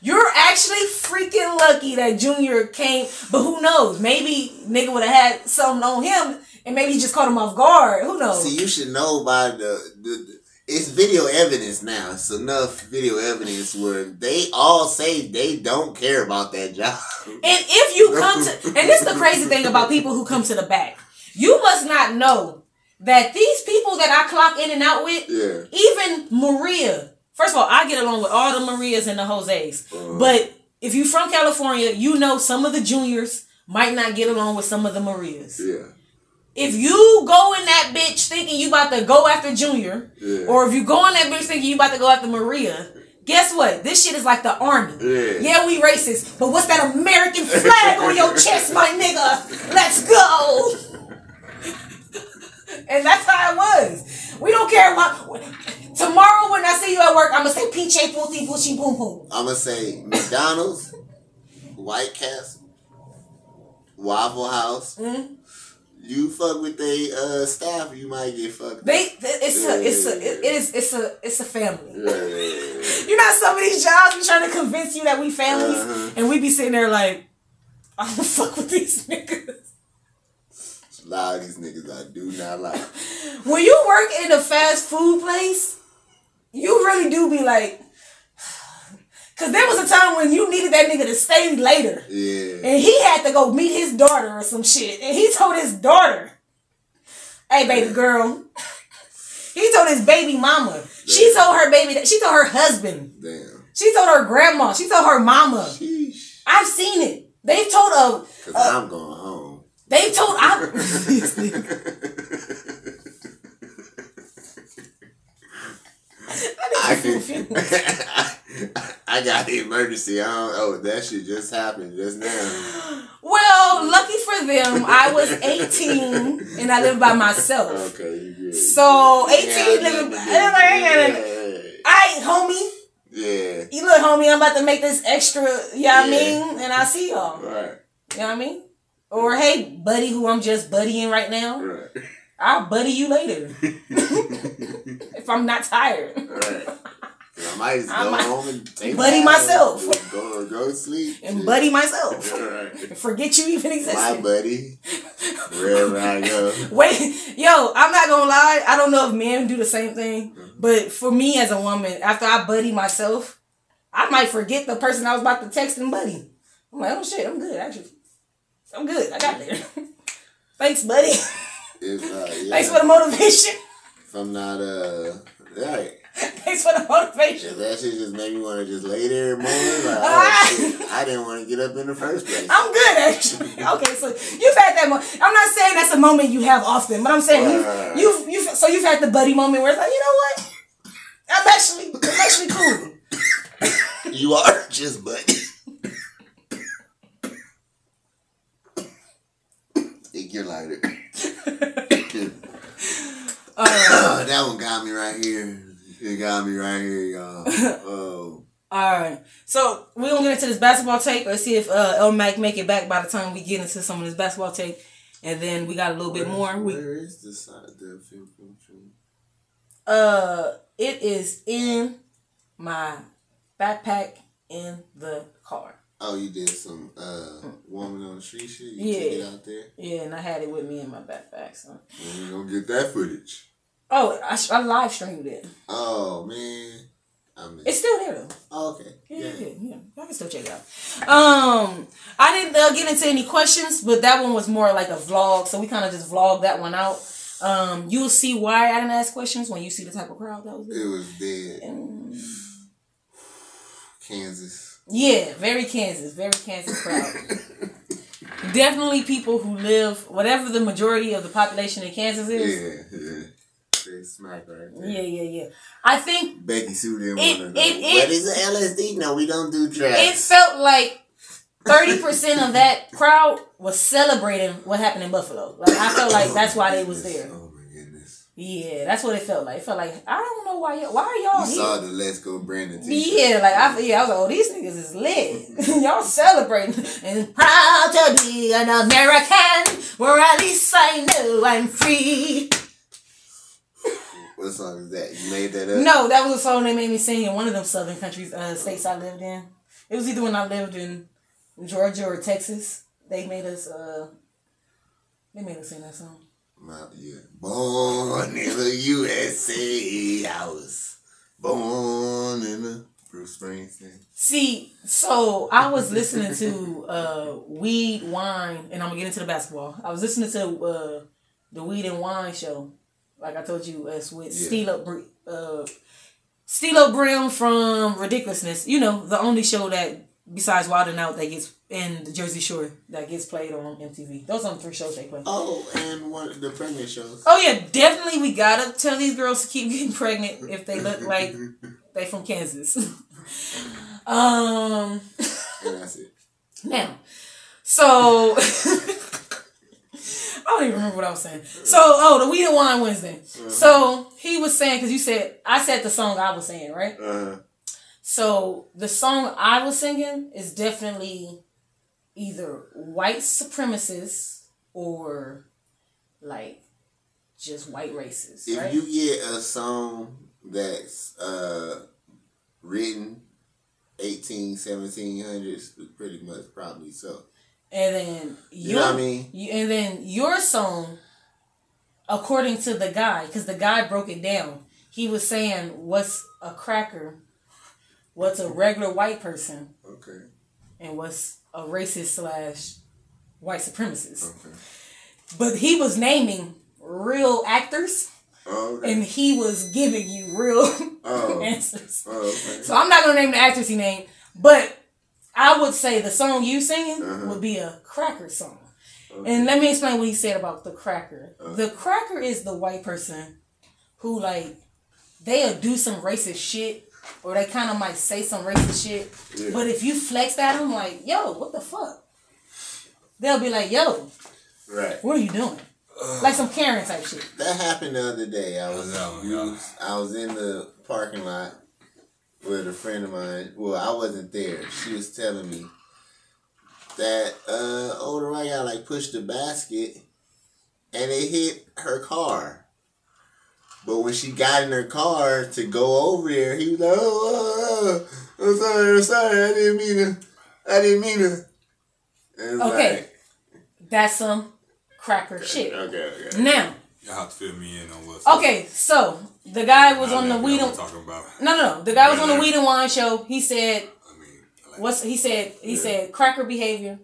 You're actually freaking lucky that Junior came, but who knows? Maybe nigga would have had something on him, and maybe he just caught him off guard. Who knows? See, you should know by the it's video evidence now. It's enough video evidence where they all say they don't care about that job. And if you come to, and this is the crazy thing about people who come to the back, you must not know that these people that I clock in and out with, even Maria, first of all, I get along with all the Marias and the Jose's. But if you from California, you know some of the Juniors might not get along with some of the Marias. Yeah. if you go in that bitch thinking you about to go after Junior, or if you go in that bitch thinking you about to go after Maria, guess what? This shit is like the army. Yeah, we racist, but what's that American flag on your chest, my nigga? Let's go. And that's how it was. We don't care about... Tomorrow when I see you at work, I'm going to say P-Che, Pooty, Pushy, Boom, Boom. I'm going to say McDonald's, White Castle, Waffle House. Mm-hmm. You fuck with they staff, you might get fucked. It's a family. You know, some of these jobs be trying to convince you that we families, and we be sitting there like, I don't fuck with these niggas. A lot of these niggas I do not like. When you work in a fast food place, you really do be like, because there was a time when you needed that nigga to stay later. Yeah. And he had to go meet his daughter or some shit. And he told his daughter, hey, baby girl. He told his baby mama. Damn. She told her baby, she told her husband. Damn. She told her grandma. She told her mama. Sheesh. I've seen it. They've told her. Because I'm going home. They've told. I got the emergency. That shit just happened just now. Well, lucky for them, I was 18 and I lived by myself. Okay, you good. So 18 living. Alright, homie. Yeah. You look, homie. I'm about to make this extra. You know what I mean? And I see y'all. Right. You know what I mean? Or hey, buddy, who I'm just buddying right now. Right. I'll buddy you later. If I'm not tired. Right. I might just go home and take buddy myself. Go to sleep. And buddy myself. Right. Forget you even existed. My buddy. Wherever I go. Wait, yo, I'm not gonna lie. I don't know if men do the same thing. Mm-hmm. But for me as a woman, after I buddy myself, I might forget the person I was about to text and buddy. I'm like, oh shit, I'm good actually. I'm good. I got there. Thanks, buddy. Thanks for the motivation. If I'm not, right. Thanks for the motivation. That shit just made me want to just lay there and moan. Like, oh, shit, I didn't want to get up in the first place. I'm good, actually. Okay, so you've had that moment. I'm not saying that's a moment you have often, but I'm saying you've had the buddy moment where it's like, you know what? I'm actually cool. You are just buddy. Take your lighter. That one got me right here. It got me right here, y'all. Oh. Alright. So, we're going to get into this basketball tape. Let's see if El Mac make it back by the time we get into some of this basketball tape. And then we got a little bit more. Where is the side of the film? It is in my backpack in the car. Oh, you did some woman on the street shit? You took it out there? Yeah, and I had it with me in my backpack. So. When we gonna get that footage? Oh, I live streamed it. Oh, man. It's still there, though. Oh, okay. Yeah. I can still check it out. I didn't get into any questions, but that one was more like a vlog, so we kind of just vlogged that one out. You'll see why I didn't ask questions when you see the type of crowd that was there. It was dead. Kansas. Yeah, very Kansas crowd. Definitely people who live, whatever the majority of the population in Kansas is. Yeah. They smack right there. Yeah. I think Becky Sue didn't want to know. What is the LSD? No, we don't do drugs. It felt like 30% of that crowd was celebrating what happened in Buffalo. Like I felt like that's why they was there. Oh my goodness. Yeah, that's what it felt like. It felt like I don't know why are y'all here? You saw the Let's Go Brandon t-shirt. Yeah, like I was like, oh, these niggas is lit. Y'all celebrating and proud to be an American, where at least I know I'm free. What song is that? You made that up? No, that was a song they made me sing in one of them southern countries, states I lived in. It was either when I lived in Georgia or Texas. They made us sing that song. Yeah. Born in the USA. I was born in the Bruce Springsteen. See, so I was listening to Weed, Wine, and I'm going to get into the basketball. I was listening to the Weed and Wine show. Like I told you, with Steelo Brim from Ridiculousness. You know, the only show that besides Wild 'N Out that gets in the Jersey Shore that gets played on MTV. Those are the 3 shows they play. Oh, and one of the pregnant shows. Oh yeah, definitely we gotta tell these girls to keep getting pregnant if they look like they from Kansas. And that's it. Now, so I don't even remember what I was saying. So, the Weed and Wine Wednesday. So he was saying, because I said the song I was saying, right? So the song I was singing is definitely either white supremacists or like just white racists. If right? you get a song that's written 1700s, pretty much probably so. And then you know what I mean? And then your song, according to the guy, because the guy broke it down, he was saying, "What's a cracker? What's a regular white person? Okay. And what's a racist / white supremacist?" Okay. But he was naming real actors. Oh, okay. And he was giving you real answers. Oh, okay. So I'm not gonna name the actors he named, but I would say the song you singing would be a cracker song. Okay. And let me explain what he said about the cracker. The cracker is the white person who, like, they'll do some racist shit, or they kind of might say some racist shit. Yeah. But if you flex at them, like, yo, what the fuck? They'll be like, yo, right, what are you doing? Like some Karen type shit. That happened the other day. I was in the parking lot with a friend of mine. Well, I wasn't there. She was telling me that older white guy like pushed the basket and it hit her car. But when she got in her car to go over there, he was like, "Oh, I'm sorry, I didn't mean to." Okay, like, that's some cracker shit. Okay. Now, y'all have to fill me in on what's okay, so the guy was on the Weed and No. The guy was on the Weed and Wine show. He said, he said cracker behavior,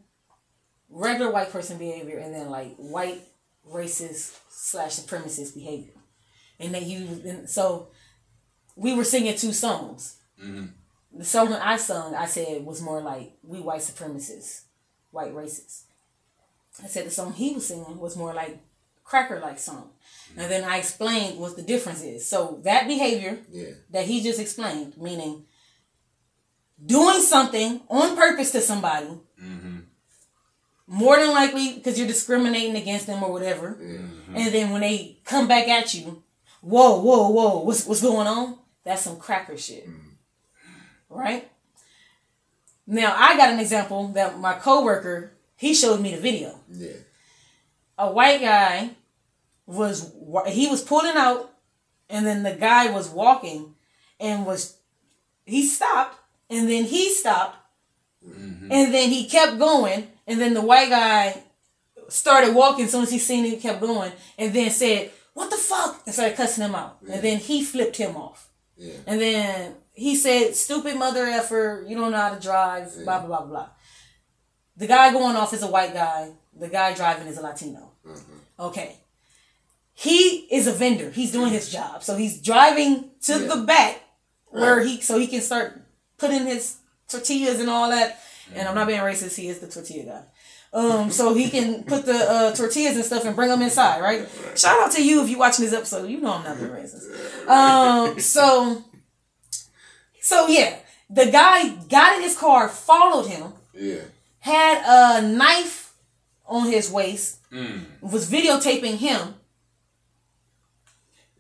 regular white person behavior, and then like white racist / supremacist behavior. And then so we were singing 2 songs. Mm-hmm. The song I sung, I said was more like we white supremacists, white racists. I said the song he was singing was more like cracker-like song. And then I explained what the difference is. So that behavior that he just explained, meaning doing something on purpose to somebody, more than likely because you're discriminating against them or whatever, and then when they come back at you, whoa, what's going on? That's some cracker shit. Right? Now, I got an example that my coworker, he showed me the video. Yeah. A white guy was pulling out, and then the guy was walking, and he stopped, and then he stopped, and then he kept going, and then the white guy started walking as soon as he seen it, he kept going, and then said, "What the fuck?" and started cussing him out. Yeah. And then he flipped him off. Yeah. And then he said, "Stupid mother effer, you don't know how to drive, blah, blah, blah, blah." The guy going off is a white guy. The guy driving is a Latino. Okay. He is a vendor. He's doing his job. So he's driving to the back where he can start putting his tortillas and all that. And I'm not being racist. He is the tortilla guy. So he can put the tortillas and stuff and bring them inside, right? Shout out to you if you're watching this episode. You know I'm not being racist. So yeah, the guy got in his car, followed him. Yeah. Had a knife on his waist, was videotaping him.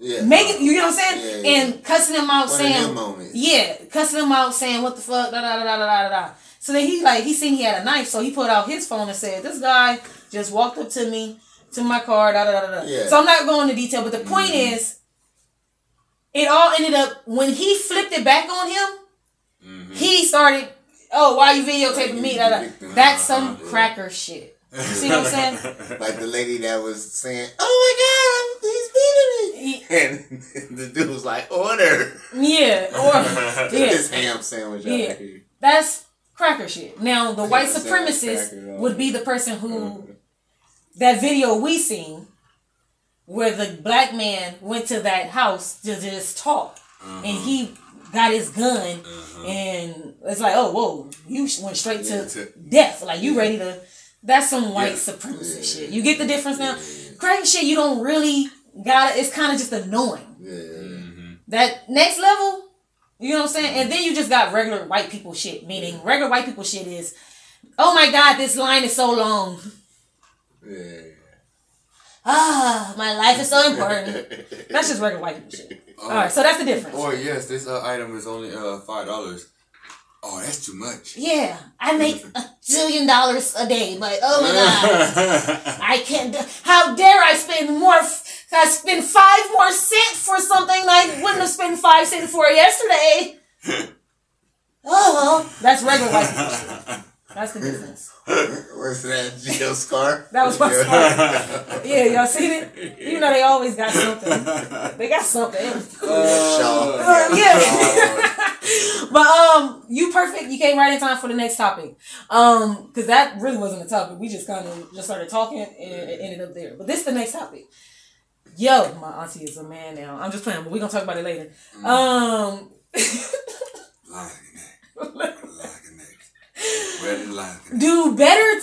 Yeah. You know what I'm saying? Yeah. And cussing him out saying, cussing him out saying, "What the fuck, da da da da da da." So then he seen he had a knife, so he put out his phone and said, "This guy just walked up to me, to my car, da da da da." Yeah. So I'm not going into detail, but the point is, it all ended up, when he flipped it back on him, he started, "Oh, why are you videotaping me?" That's some cracker shit. You see what I'm saying? Like the lady that was saying, "Oh my God, he's beating me," and the dude was like, "Order." Yeah, or this ham sandwich out here. That's cracker shit. Now, the white supremacist would be the person who, that video we seen, where the black man went to that house to just talk, and he got his gun, and it's like, oh, whoa, you went straight to death. Like, you ready to... That's some white supremacy shit. You get the difference now? Crazy shit you don't really got it. It's kind of just annoying. That next level, you know what I'm saying? And then you just got regular white people shit. Meaning, regular white people shit is, oh my God, this line is so long. My life is so important. That's just regular white people shit. Alright, so that's the difference. Oh, yes, this item is only $5. Oh, that's too much. Yeah, I make $1 zillion a day, but oh my God, I can't. How dare I spend more? I spend 5 more cents for something I wouldn't have spent 5 cents for yesterday. Oh, that's regular white people shit. That's the difference. What's that? Geo scar? That was my scar. Yeah, y'all seen it? You know they always got something. They got something. Yeah. But you perfect. You came right in time for the next topic. Because that really wasn't a topic. We just kind of just started talking and it ended up there. But this is the next topic. Yo, my auntie is a man now. I'm just playing, but we're gonna talk about it later. Do better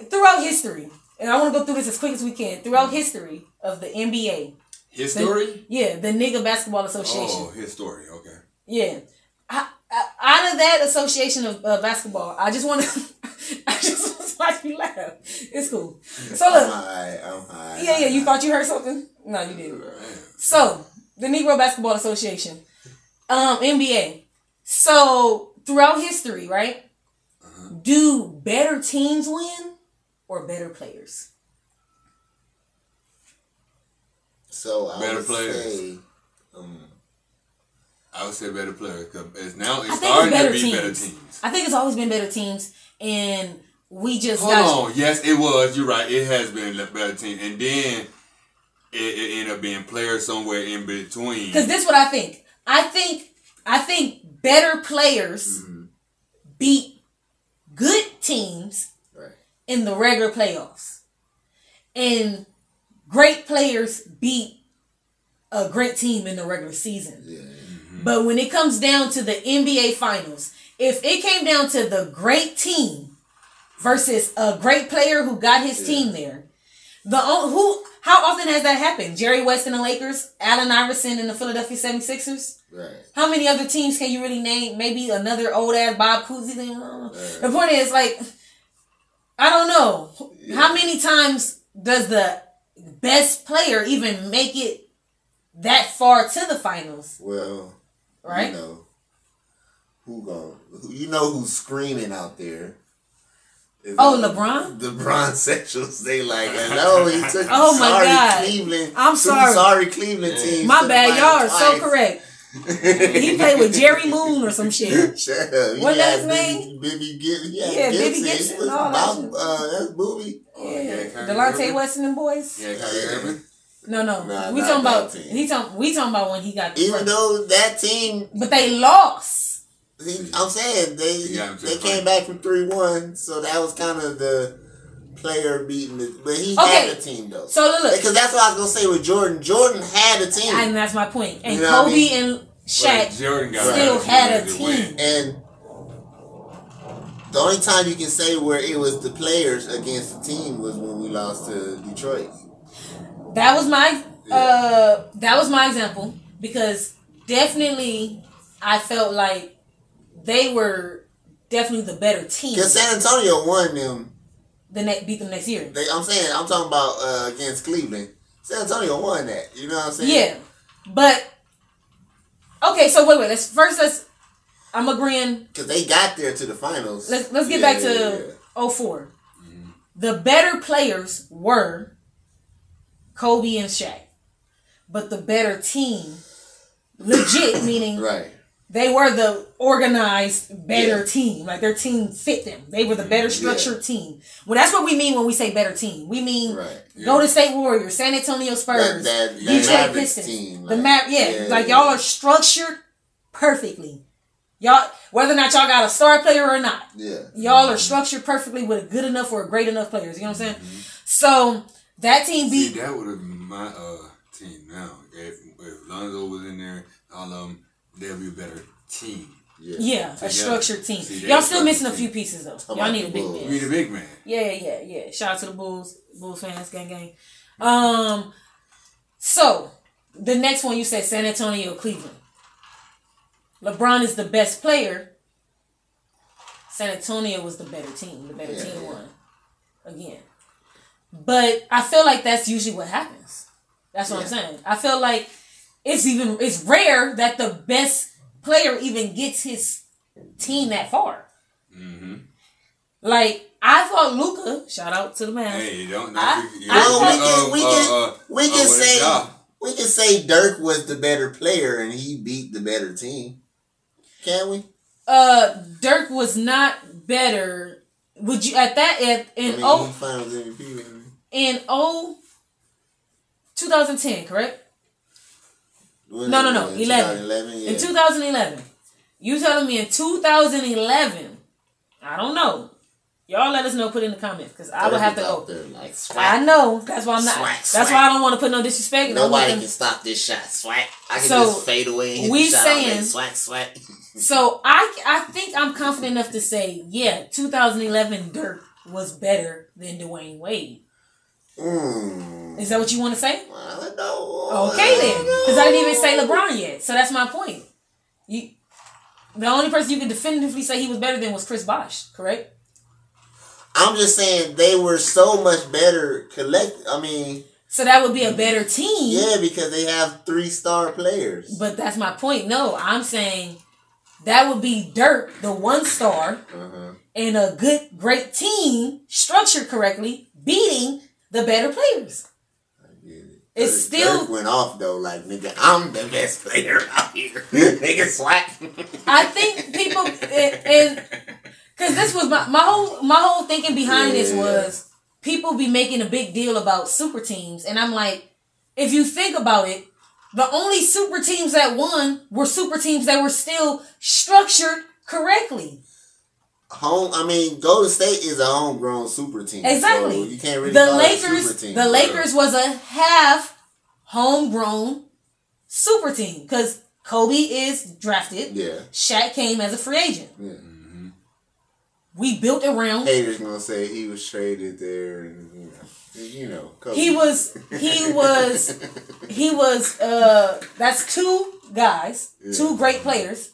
throughout history, and I want to go through this as quick as we can. Throughout history of the NBA. History? The Nigga Basketball Association. Oh, history. Okay. Yeah. Out of that association of basketball, I just want to watch you laugh. It's cool. So look. I'm high. Yeah. You thought you heard something? No, you didn't. So, the Negro Basketball Association. NBA. So, throughout history, right? Do better teams win or better players? So, I would say better players because it's starting to be better teams. I think it's always been better teams, and we just hold on. Yes, it was. You're right. It has been a better team, and then it ended up being players somewhere in between. Because this is what I think. I think better players beat good teams in the regular playoffs, and great players beat a great team in the regular season. But when it comes down to the NBA Finals, if it came down to the great team versus a great player who got his team there, how often has that happened? Jerry West in the Lakers, Allen Iverson in the Philadelphia 76ers. Right. How many other teams can you really name? Maybe another old ass Bob Cousy. The point is, like, I don't know. How many times does the best player even make it that far to the finals? Well, right? You know who's screaming out there? LeBron? The Bron-sexuals, they like, no, he took Cleveland. I'm sorry. Sorry, Cleveland team. My bad, y'all are so correct. He played with Jerry Moon or some shit. Shut up. What's that his name? Bibby Gibson. Bibby Gibson. That's Booby. Delonte Weston and boys. Yeah, Kyrie Irving. No. We talking about when he got. Even though that team, but they lost. I'm saying they came back from 3-1, so that was kind of the player beating it. But he had a team though. So look, because that's what I was gonna say with Jordan. Jordan had a team, and that's my point. And Kobe and Shaq still had a team. And the only time you can say where it was the players against the team was when we lost to Detroit. That was my example, because definitely I felt like they were definitely the better team. Because San Antonio won them. Beat them next year. I'm talking about against Cleveland. San Antonio won that. You know what I'm saying? Yeah. But, okay, so wait. I'm agreeing. Because they got there to the finals. Let's get back to 04. Mm-hmm. The better players were Kobe and Shaq. But the better team, legit, meaning they were the organized, better team. Like, their team fit them. They were the better structured team. Well, that's what we mean when we say better team. We mean Golden State Warriors, San Antonio Spurs, Detroit Pistons. Team, like y'all are structured perfectly. Y'all, whether or not y'all got a star player or not, y'all are structured perfectly with good enough or great enough players. You know what I'm saying? Mm-hmm. So that team beat. See, that would have been my team now. If Lonzo was in there, all of them. they'll be a better team. Yeah, a structured team. Y'all still missing a few pieces though. Y'all need a big man. You need a big man. Yeah. Shout out to the Bulls fans, gang. So the next one you said San Antonio, Cleveland. LeBron is the best player. San Antonio was the better team. The better team won again. But I feel like that's usually what happens. That's what I'm saying. I feel like it's rare that the best player even gets his team that far. Mm-hmm. Like I thought Luka. Shout out to the man. Hey, we can say Dirk was the better player and he beat the better team. Can we? Dirk was not better. Would you Finals MVP? In 2010, correct? No, 11. 2011, yeah. In 2011. You telling me in 2011? I don't know. Y'all let us know. Put in the comments because I would have to go. There, like, I know. That's why I'm not. That's why I don't want to put no disrespect. Nobody can stop this shot. Swat. I can just fade away and hit the shot. Saying swat. So I think I'm confident enough to say, 2011 Dirk was better than Dwayne Wade. Is that what you want to say? No. Okay then, because I didn't even say LeBron yet. So that's my point. The only person you can definitively say he was better than was Chris Bosh, correct? I'm just saying they were so much better so that would be a better team. Yeah, because they have 3-star players. But that's my point. No, I'm saying that would be Dirk, the 1-star, and a great team structured correctly, beating the better players. I get it. It's still Dirk went off though, like nigga, I'm the best player out here. Nigga swat. I think people and because this was my whole thinking behind this was people be making a big deal about super teams, and I'm like, if you think about it, the only super teams that won were super teams that were still structured correctly. Golden State is a homegrown super team. Exactly. So you can't really call it a super team. The Lakers was a half homegrown super team because Kobe is drafted. Yeah. Shaq came as a free agent. Yeah. Mm-hmm. We built around. Haters gonna say he was traded there, and Kobe. He was. That's two guys, two great players.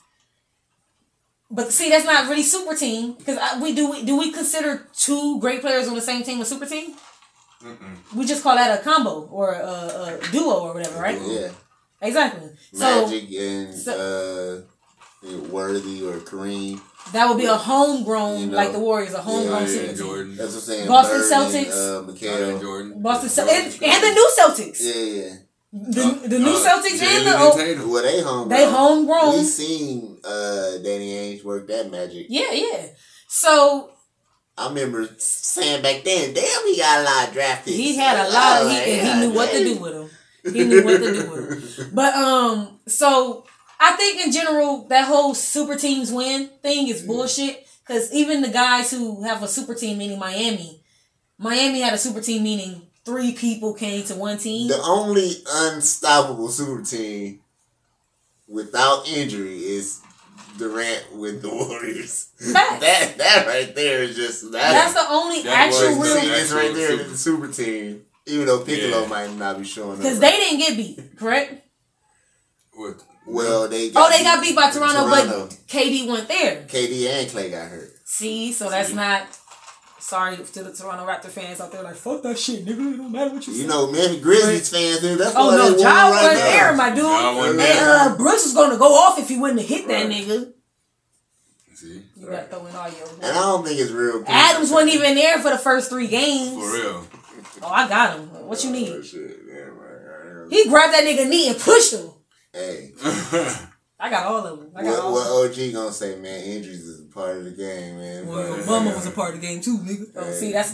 But see, that's not really super team because do we consider two great players on the same team a super team? Mm-mm. We just call that a combo or a duo or whatever, right? Yeah, exactly. Magic and Worthy or Kareem. That would be a homegrown, like the Warriors, a homegrown super team. Jordan. That's what I'm saying. Boston Celtics, Mikhail Jordan, Boston Celtics, and the new Celtics. Yeah. The new Celtics and the they homegrown. They homegrown. We seen Danny Ainge work that magic. Yeah. So I remember saying back then, damn, he got a lot of draft picks. He had a lot of he knew what to do with them. He knew what to do with them. But so I think in general that whole super teams win thing is bullshit. Because even the guys who have a super team, meaning Miami had a super team, meaning 3 people came to one team. The only unstoppable super team without injury is Durant with the Warriors. Facts. That right there is just that's the only actual real. It's right there in the super team. Even though Piccolo might not be showing up. Because they didn't get beat, correct? What? Well, they got beat by Toronto, but KD went there. KD and Clay got hurt. See, so that's not. Sorry to the Toronto Raptor fans out there, like, fuck that shit, nigga. It don't matter what you say. You know, Memphis Grizzlies fans, dude. That's why no, they Ja won wasn't right there, my dude. And Brooks was gonna go off if he wouldn't have hit that nigga. See, you gotta throw in all your. And I don't think it's real. Adams wasn't even there for the first 3 games. For real. Oh, I got him. What you need? Shit. He grabbed that nigga knee and pushed him. Hey. I got all of them. What OG gonna say, man? Injuries is a part of the game, man. Well, Bummer was a part of the game too, nigga. Oh, see, that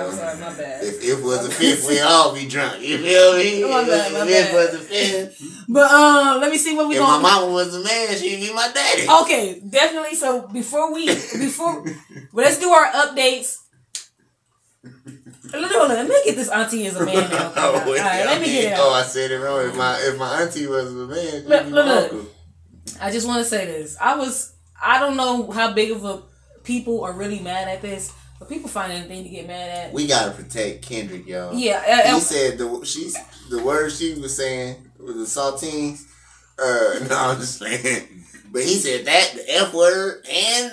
was my bad. If it was a fifth, we'd all be drunk. You feel me? My bad. If it was a fifth. But let me see what we gonna. If my mama was a man, she'd be my daddy. Okay, definitely. So before let's do our updates. Let me get this auntie as a man now. All right, let me get it out. Oh, I said it wrong. If my auntie was a man, she'd be my uncle. I just want to say this. I don't know how big of a people are really mad at this, but people find anything to get mad at. We gotta protect Kendrick, y'all. Yeah. He said the words she was saying was the saltines. No, I'm just saying. But he said that, the F word, and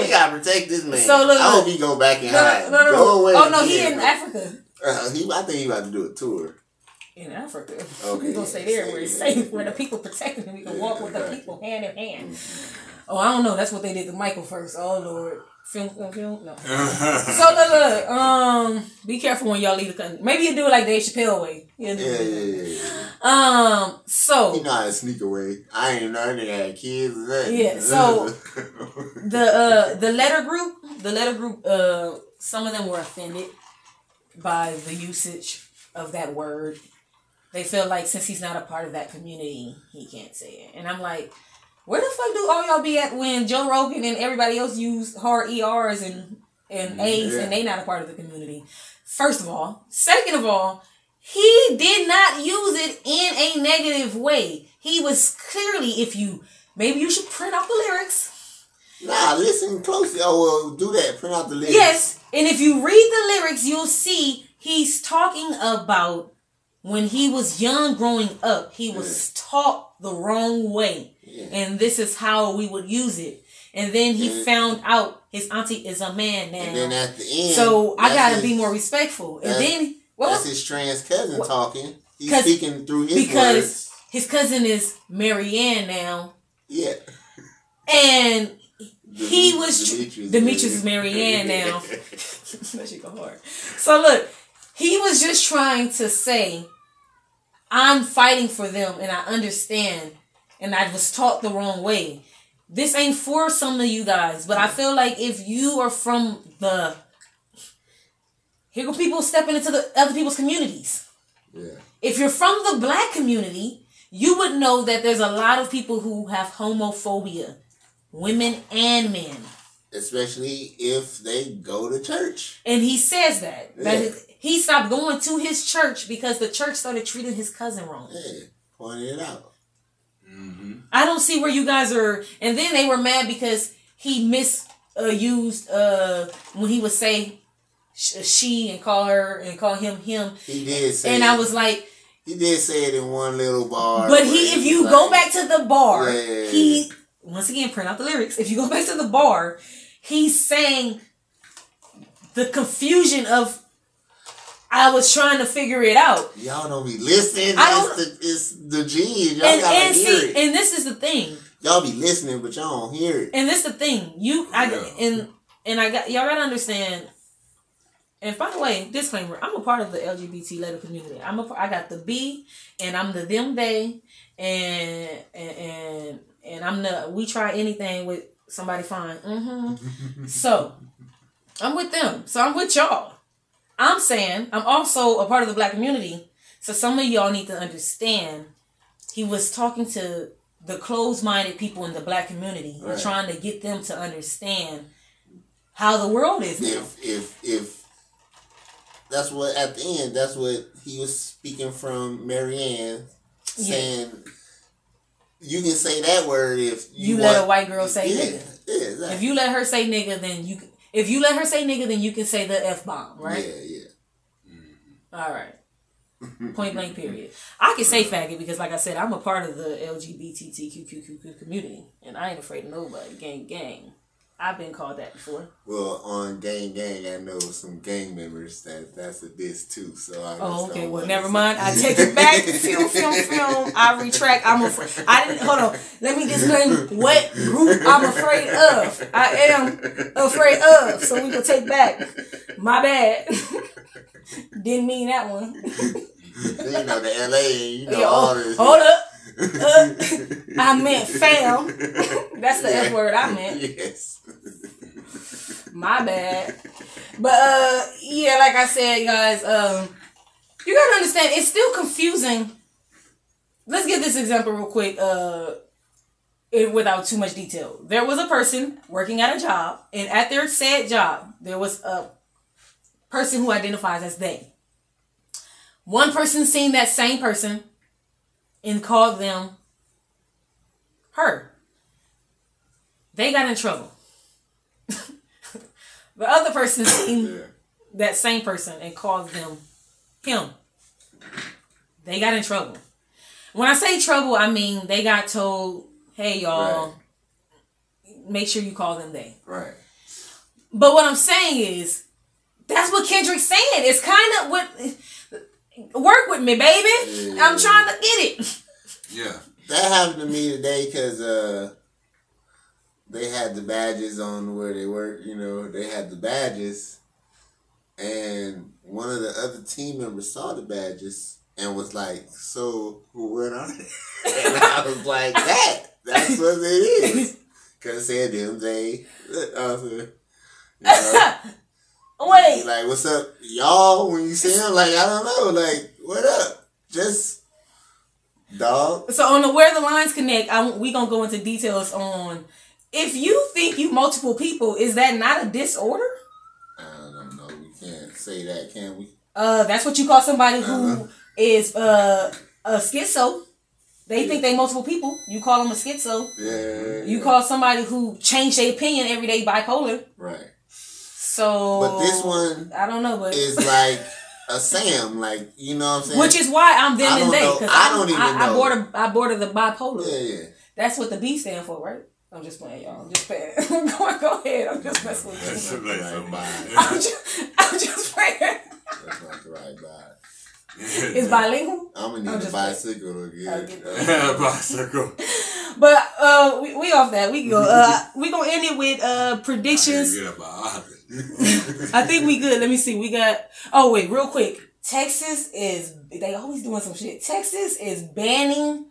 we gotta protect this man. So look, I hope he go back and hide. No. Go away. Oh, no, he in Africa. I think he about to do a tour. In Africa. Okay. We're going to stay there where it's safe, where the people protecting him. We can walk with the people hand in hand. Oh, I don't know. That's what they did to Michael first. Oh, Lord. Film. No. So, look. Be careful when y'all leave the country. Maybe you do it like Dave Chappelle way. Yeah. So. You know how to sneak away. I ain't know they had kids or that. Yeah, so the letter group, some of them were offended by the usage of that word. They feel like since he's not a part of that community, he can't say it. And I'm like, where the fuck do all y'all be at when Joe Rogan and everybody else use hard ERs and A's and they not a part of the community? First of all. Second of all, he did not use it in a negative way. He was clearly, maybe you should print out the lyrics. Nah, listen closely. Oh, well, do that. Print out the lyrics. Yes, and if you read the lyrics, you'll see he's talking about when he was young growing up, he was taught the wrong way. Yeah. And this is how we would use it. And then he found out his auntie is a man now. And then at the end. So I got to be more respectful. And then. That's his trans cousin talking. He's speaking through his words. His cousin is Marianne now. Yeah. And he was... Demetrius is Marianne now. That shit go hard. So look, he was just trying to say, I'm fighting for them and I understand. And I was taught the wrong way. This ain't for some of you guys. But I feel like if you are from the... Here go people stepping into the other people's communities. Yeah. If you're from the black community, you would know that there's a lot of people who have homophobia. Women and men. Especially if they go to church. And he says that. Yeah. He stopped going to his church because the church started treating his cousin wrong. Yeah, pointing it out. Mm-hmm. I don't see where you guys are. And then they were mad because he misused when he would say she and call her and call him. He did say and I was like, he did say it in one little bar. But if you go back to the bar, he once again print out the lyrics. If you go back to the bar, he's saying the confusion of I was trying to figure it out. Y'all don't be listening. It's the genius. Y'all gotta hear it. And this is the thing. Y'all be listening, but y'all don't hear it. And this is the thing. Y'all gotta understand. And by the way, disclaimer, I'm a part of the LGBT letter community. I got the B, and I'm the them they, and I'm the we try anything with somebody fine. Mm-hmm. So I'm with them. So I'm with y'all. I'm saying I'm also a part of the black community. So some of y'all need to understand. He was talking to the closed-minded people in the black community, and trying to get them to understand how the world is now. If that's what, at the end, that's what he was speaking from Marianne, saying, you can say that word if you let a white girl say nigga. Yeah, exactly. If you let her say nigga, then you can say the F-bomb, right? Yeah. Mm-hmm. All right. Point blank period. I can say faggot because, like I said, I'm a part of the LGBTQ community, and I ain't afraid of nobody. Gang. I've been called that before. Well, on Gang, I know some gang members that's a diss too. So okay. Well, never mind. I take it back. Film. I retract. I'm afraid. Hold on. Let me disclaim what group I'm afraid of. I am afraid of. So we can take back. My bad. Didn't mean that one. You know the LA. All this. Hold up. I meant fam. That's the F word I meant. Yes. My bad. But like I said, guys, you gotta understand it's still confusing. Let's give this example real quick, without too much detail. There was a person working at a job, and at their said job, there was a person who identifies as they. One person seen that same person and called them her. They got in trouble. The other person seen that same person and called them him. They got in trouble. When I say trouble, I mean they got told, hey, y'all, make sure you call them they. Right. But what I'm saying is, that's what Kendrick's saying. It's kind of what, work with me, baby. I'm trying to get it. Yeah. That happened to me today because they had the badges on where they work. You know, they had the badges. And one of the other team members saw the badges and was like, so what are they? And I was like, that's what it is. Because it said them, they. Wait. Like, what's up, y'all? When you see them, like, I don't know. Like, what up? Just, dog. So on the Where the Lines Connect, we going to go into details on, if you think you multiple people, is that not a disorder? I don't know. We can't say that, can we? That's what you call somebody who is a schizo. They think they multiple people. You call them a schizo. Yeah. You call somebody who changed their opinion every day bipolar. Right. So, but this one, I don't know, but is like a Sam, like, you know what I'm saying? Which is why I'm them and they, because I don't even know. I border the bipolar. Yeah. That's what the B stand for, right? I'm just playing, y'all. I'm just playing. Go ahead. I'm just messing with you. I'm just playing. That's not the right vibe. It's bilingual. I'm gonna need a bicycle again. Bicycle. But we off that. We go. We gonna end it with predictions. I think we good. Let me see. We got. Oh wait, real quick. Texas is. They always doing some shit. Texas is banning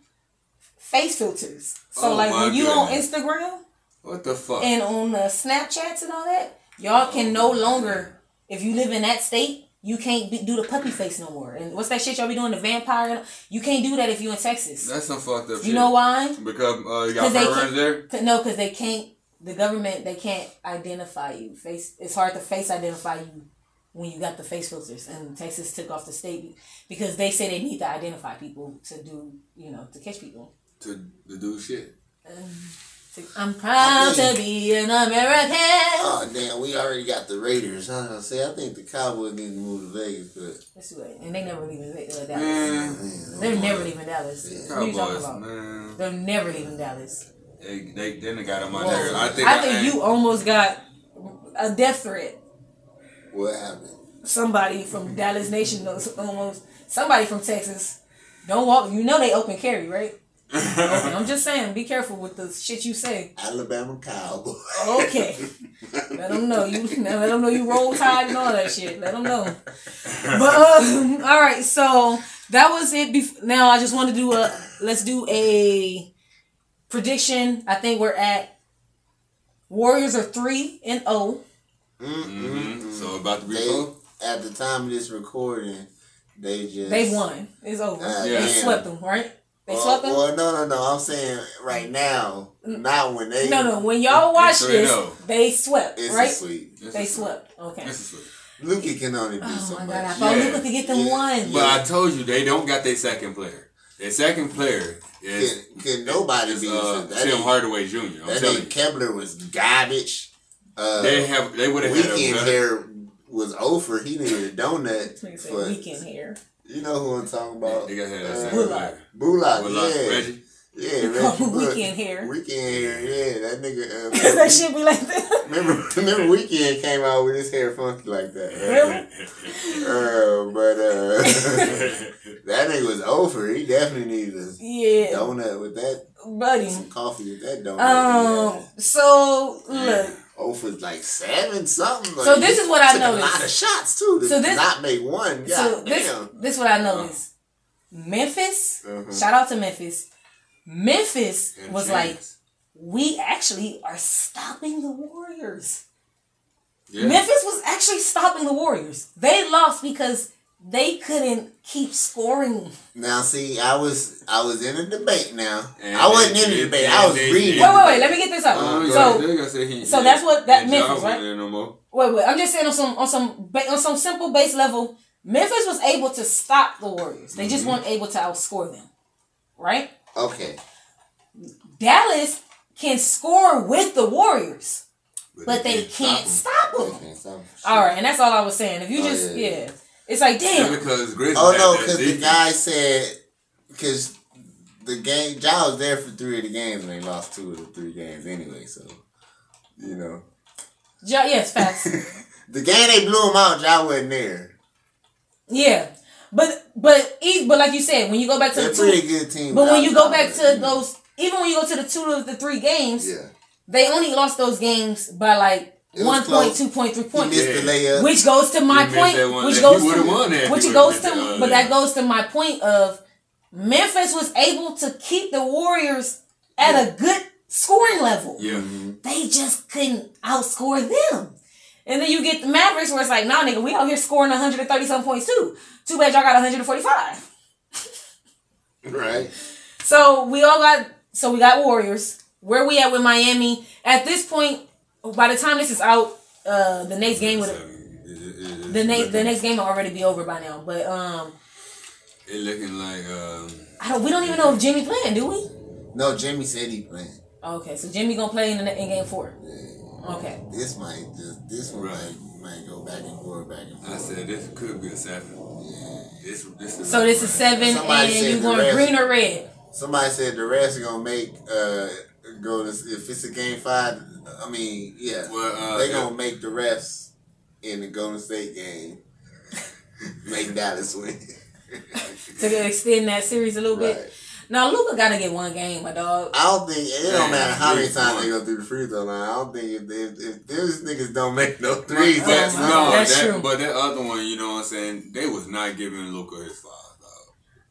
face filters. So when you on Instagram, what the fuck, and on Snapchats and all that, y'all can no longer. If you live in that state. You can't do the puppy face no more. And what's that shit y'all be doing? The vampire? You can't do that if you in Texas. That's some fucked up shit. You know why? Because y'all friends there? No, because they can't, the government, they can't identify you. It's hard to face identify you when you got the face filters. And Texas took off the state because they say they need to identify people to do, to catch people. To do shit. I'm proud to be an American. Oh damn, we already got the Raiders. I think the Cowboys need to move to Vegas, but that's right. And they never leaving Dallas. They're never leaving Dallas. Yeah. What are you talking about? Man. They're never leaving Dallas. They got them on there. I think you almost got a death threat. What happened? Somebody from Dallas Nation almost. Somebody from Texas. Don't walk. You know they open carry, right? Okay, I'm just saying, be careful with the shit you say. Alabama Cowboys. Okay, let them know you roll tide and all that shit. Let them know. But all right, so that was it. Now I just want to do let's do a prediction. I think we're at Warriors are 3-0. Mm-hmm. So about to be 4. At the time of this recording, they've won. It's over. They swept them, right? They swept them? Well, no. I'm saying right now, not when they. No. When y'all watch this, they swept, right? It's a sweep. They swept. Okay. It's a sweep. Luka can only do so much. Oh my God! I thought Luka could get them one. But I told you they don't got their second player. Their second player is can nobody be Tim Hardaway Jr. I'm telling you, Kepler was garbage. They would have had Weekend hair was over. He needed a donut for weekend hair. You know who I'm talking about? They got that Bullock, yeah. Reggie. Yeah, Reggie. Weekend hair. Weekend hair, yeah. That nigga. That shit be like that. Remember Weekend came out with his hair funky like that. Really? That nigga was over. He definitely needed a donut with that. Buddy. Some coffee with that donut. So, look. Ofer's like 7 something. Like, so this is what I noticed. A lot of shots too. To not make one. This what I noticed. Memphis. Shout out to Memphis. Memphis was like, we actually are stopping the Warriors. Yeah. Memphis was actually stopping the Warriors. They lost because they couldn't keep scoring. Now, see, I was in a debate. Now I wasn't in the debate. I was reading. Wait. Let me get this out. So that's what that Memphis, right? No wait. I'm just saying on some simple base level, Memphis was able to stop the Warriors. They just weren't able to outscore them, right? Okay. Dallas can score with the Warriors, but they can't stop them. All right, and that's all I was saying. If you it's like damn. Yeah, because Grizzlies. Oh no, because the guy said because the game Ja was there for 3 of the games and they lost 2 of the 3 games anyway. So you know. Ja, yes, facts. The game they blew him out, Ja wasn't there. Yeah, but like you said, when you go back to the pretty good team. But when you go back to those, even when you go to the 2 of the 3 games, they only lost those games by like 1 point, 2 point, 3 points. He missed the layup. Which goes to my point. But that goes to my point of Memphis was able to keep the Warriors at a good scoring level. Yeah. They just couldn't outscore them. And then you get the Mavericks where it's like, nah, nigga, we out here scoring 130-some points too. Too bad y'all got 145. Right. So we got Warriors. Where we at with Miami? At this point, by the time this is out, the next game the next game will already be over by now. But it looking like we don't even know if Jimmy playing, do we? No, Jimmy said he playing. Okay, so Jimmy gonna play in game 4. Yeah. Okay. This one might go back and forth. I said this could be a 7. Yeah. This is so this is 7, and you going green or red? Somebody said the rest are gonna make go to, if it's a game 5. I mean, yeah, they gonna make the refs in the Golden State game make Dallas win to extend that series a little bit. Now Luka gotta get 1 game, my dog. I don't think it don't matter how many times they go through the free throw line. I don't think if these niggas don't make no threes, that's true. But that other one, you know what I'm saying? They was not giving Luka his fouls.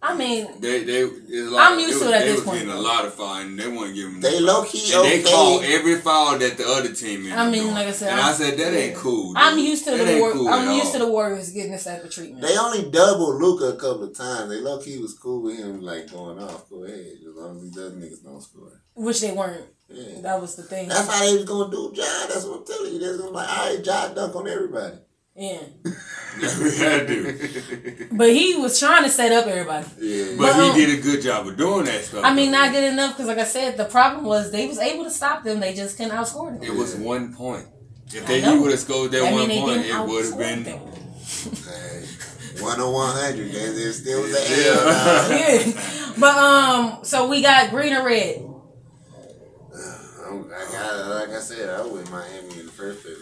I mean, I'm used to it at this point. They was getting a lot of fouls, and they weren't giving. They low key They called every foul that the other team. I mean, like I said, I said that ain't cool. Dude. I'm used to the Warriors getting this type of treatment. They only doubled Luka a couple of times. They low key was cool with him, like going off. Go ahead, as long as these other niggas don't score. Which they weren't. Yeah. That was the thing. That's how they was gonna do Ja. That's what I'm telling you. They was gonna be like, all right, Ja dunk on everybody. Yeah. Yeah, but he was trying to set up everybody. Yeah. But he did a good job of doing that stuff. I mean, not good enough because, like I said, the problem was they was able to stop them. They just couldn't outscore them. It was 1 point. If he would have scored that 1 point, it would have been 1 on 100. There still was an L. Yeah. But so we got green or red. Like I said, I went Miami in the first place.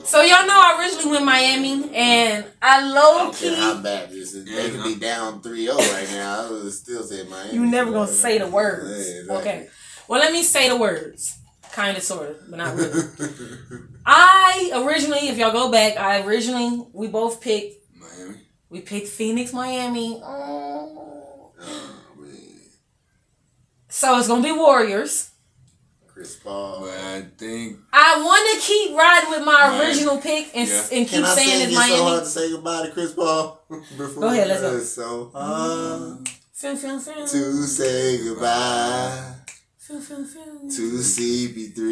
So y'all know I originally went Miami, and I low key. How bad this is? They could be down 3-0 right now. I would still say Miami. You never gonna say the words. Yeah, exactly. Okay. Well, let me say the words. Kind of, sort of, but not really. If y'all go back, we both picked Miami. We picked Phoenix, Miami. Oh, man. So it's gonna be Warriors. Chris Paul. But I think I want to keep riding with my original pick and keep saying it's Miami. So hard to say goodbye to Chris Paul. Go ahead, let's go. It's so hard to say goodbye to CP3.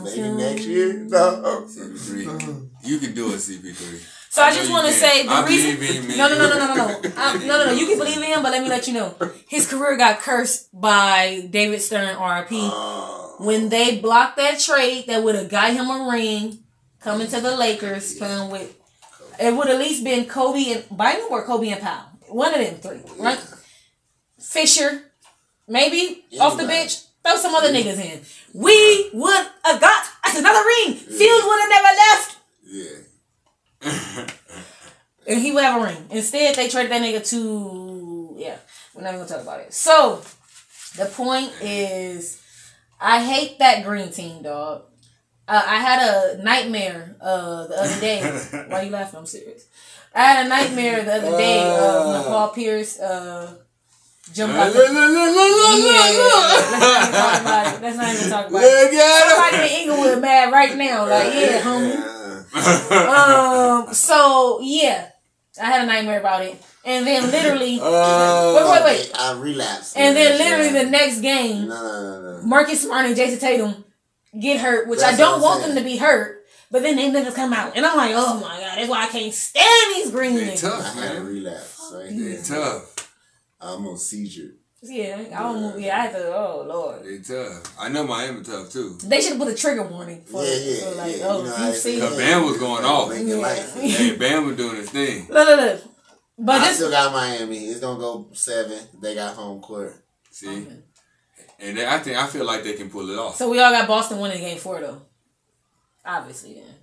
Maybe next year. No. CP3. You can do it, CP3. So I just want to say the reason. No. No. You can believe in him, but let me let you know. His career got cursed by David Stern, RIP. When they blocked that trade that would have got him a ring, coming to the Lakers, playing with. It would at least been Kobe and Bynum or Kobe and Powell. One of them 3, right? Fisher, maybe off the bench. Throw some other niggas in. We would have got another ring. Field would have never left. Yeah. And he would have a ring. Instead, they traded that nigga to... Yeah, we're not even going to talk about it. So, the point is, I hate that green team, dog. I had a nightmare the other day. Why you laughing? I'm serious. I had a nightmare the other day of Paul Pierce jumped out. Let's not even talk about it. Somebody in Inglewood mad right now. Like, yeah, homie. So yeah, I had a nightmare about it, and then literally, wait, I relapsed. And then literally the next game, Marcus Smart and Jason Tatum get hurt, which I don't want them to be hurt, but then they never come out, and I'm like, oh my god, that's why I can't stand these green niggas. Tough, I had a relapse. Tough. I almost seizure. Yeah, I don't move. Yeah, I had to. Oh Lord, they tough. I know Miami tough too. They should have put a trigger warning for like, you know, you see, Bam was going off. Hey, Bam was doing his thing. Look. But I still got Miami. It's gonna go 7. They got home court. See, and I feel like they can pull it off. So we all got Boston winning game 4 though. Obviously, yeah.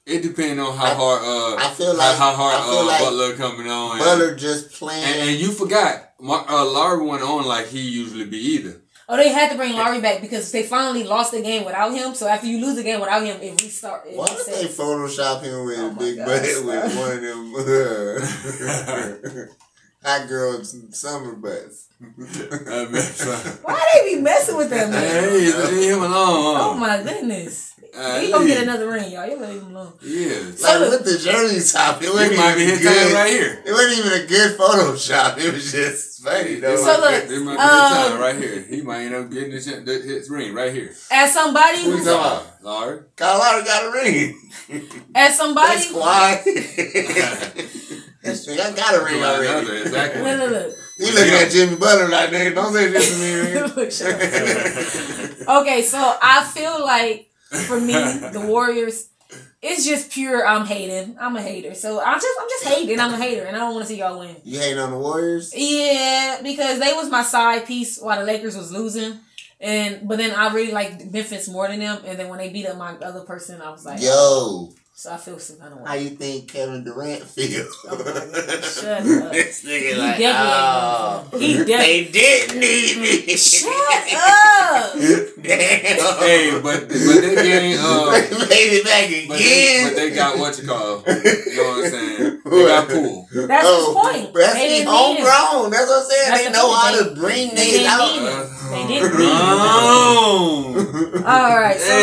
It depends on how hard. I feel like Butler coming on. Butler just playing. And you forgot, Larry went on like he usually be either. Oh, they had to bring Larry back because they finally lost the game without him. So after you lose the game without him, it restarts. Why did they Photoshop him with a big butt with one of them hot girl summer butts? Why they be messing with that man? Hey, leave him alone. Oh my goodness. He gonna get another ring, y'all. You let him alone. Yeah. Like with the jersey top, it wasn't might be his time right here. It wasn't even a good Photoshop. It was just funny though. So look, it might be his time right here. He might end up getting his ring right here. As somebody who's talking about? Larry. Kyle Lowry got a ring. As somebody. That's quiet. I got a ring already. Exactly. Look. You looking at Jimmy Butler like, nigga, don't say this to me. Okay, so I feel like for me, the Warriors, it's just pure. I'm hating. I'm a hater. So I'm just hating. I'm a hater, and I don't want to see y'all win. You hating on the Warriors? Yeah, because they was my side piece while the Lakers was losing, but then I really like Memphis more than them. And then when they beat up my other person, I was like, yo. So I feel some kind of way. How you think Kevin Durant feels? Oh shut up. This nigga They didn't need me. Shut up. Damn. Hey, but they game made it back again. But they got what you call. You know what I'm saying? They got pool. That's his point. That's homegrown. That's what I'm saying. They know how to bring niggas out. They didn't need it. Alright, so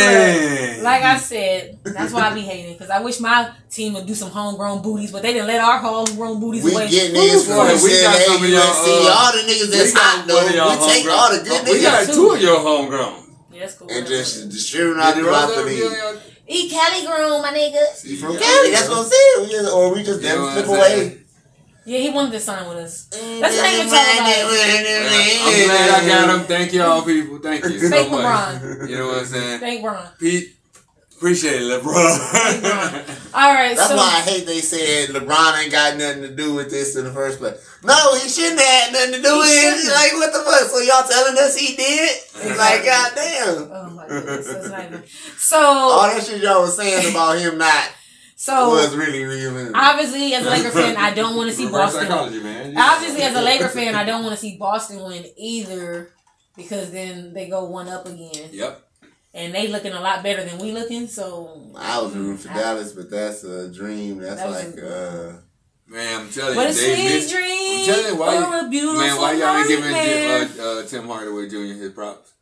like I said, that's why I be hating. Because I wish my team would do some homegrown booties, but they didn't let our homegrown booties away. We get niggas from USC. All the niggas that's hot though. We take all the good niggas. We got 2 of your homegrown. Yeah, that's cool. And just distribute out throughout the league. Eat Cali grown, my nigga. He from Cali, that's what I'm saying. Or we just never slip away. Yeah, he wanted to sign with us. That's not even talking about. I'm glad I got him. Thank y'all, people. Thank you so Thank much. LeBron. You know what I'm saying? Thank LeBron. Pete, appreciate it, LeBron. All right, that's why I hate they said LeBron ain't got nothing to do with this in the first place. No, he shouldn't have had nothing to do with it. Like, what the fuck? So y'all telling us he did? Like, goddamn. Oh my goodness, that's not even. So all that shit y'all was saying about him not. So was really real. Obviously, as a Laker fan, I don't want to see Boston. Psychology, man. Obviously, as a Laker fan, I don't want to see Boston win either, because then they go 1 up again. Yep. And they looking a lot better than we looking. So I was rooting for Dallas, but that's a dream. That's like man, I'm telling you, what a sweet dream. I'm telling you, why y'all ain't giving Tim Hardaway Jr. his props?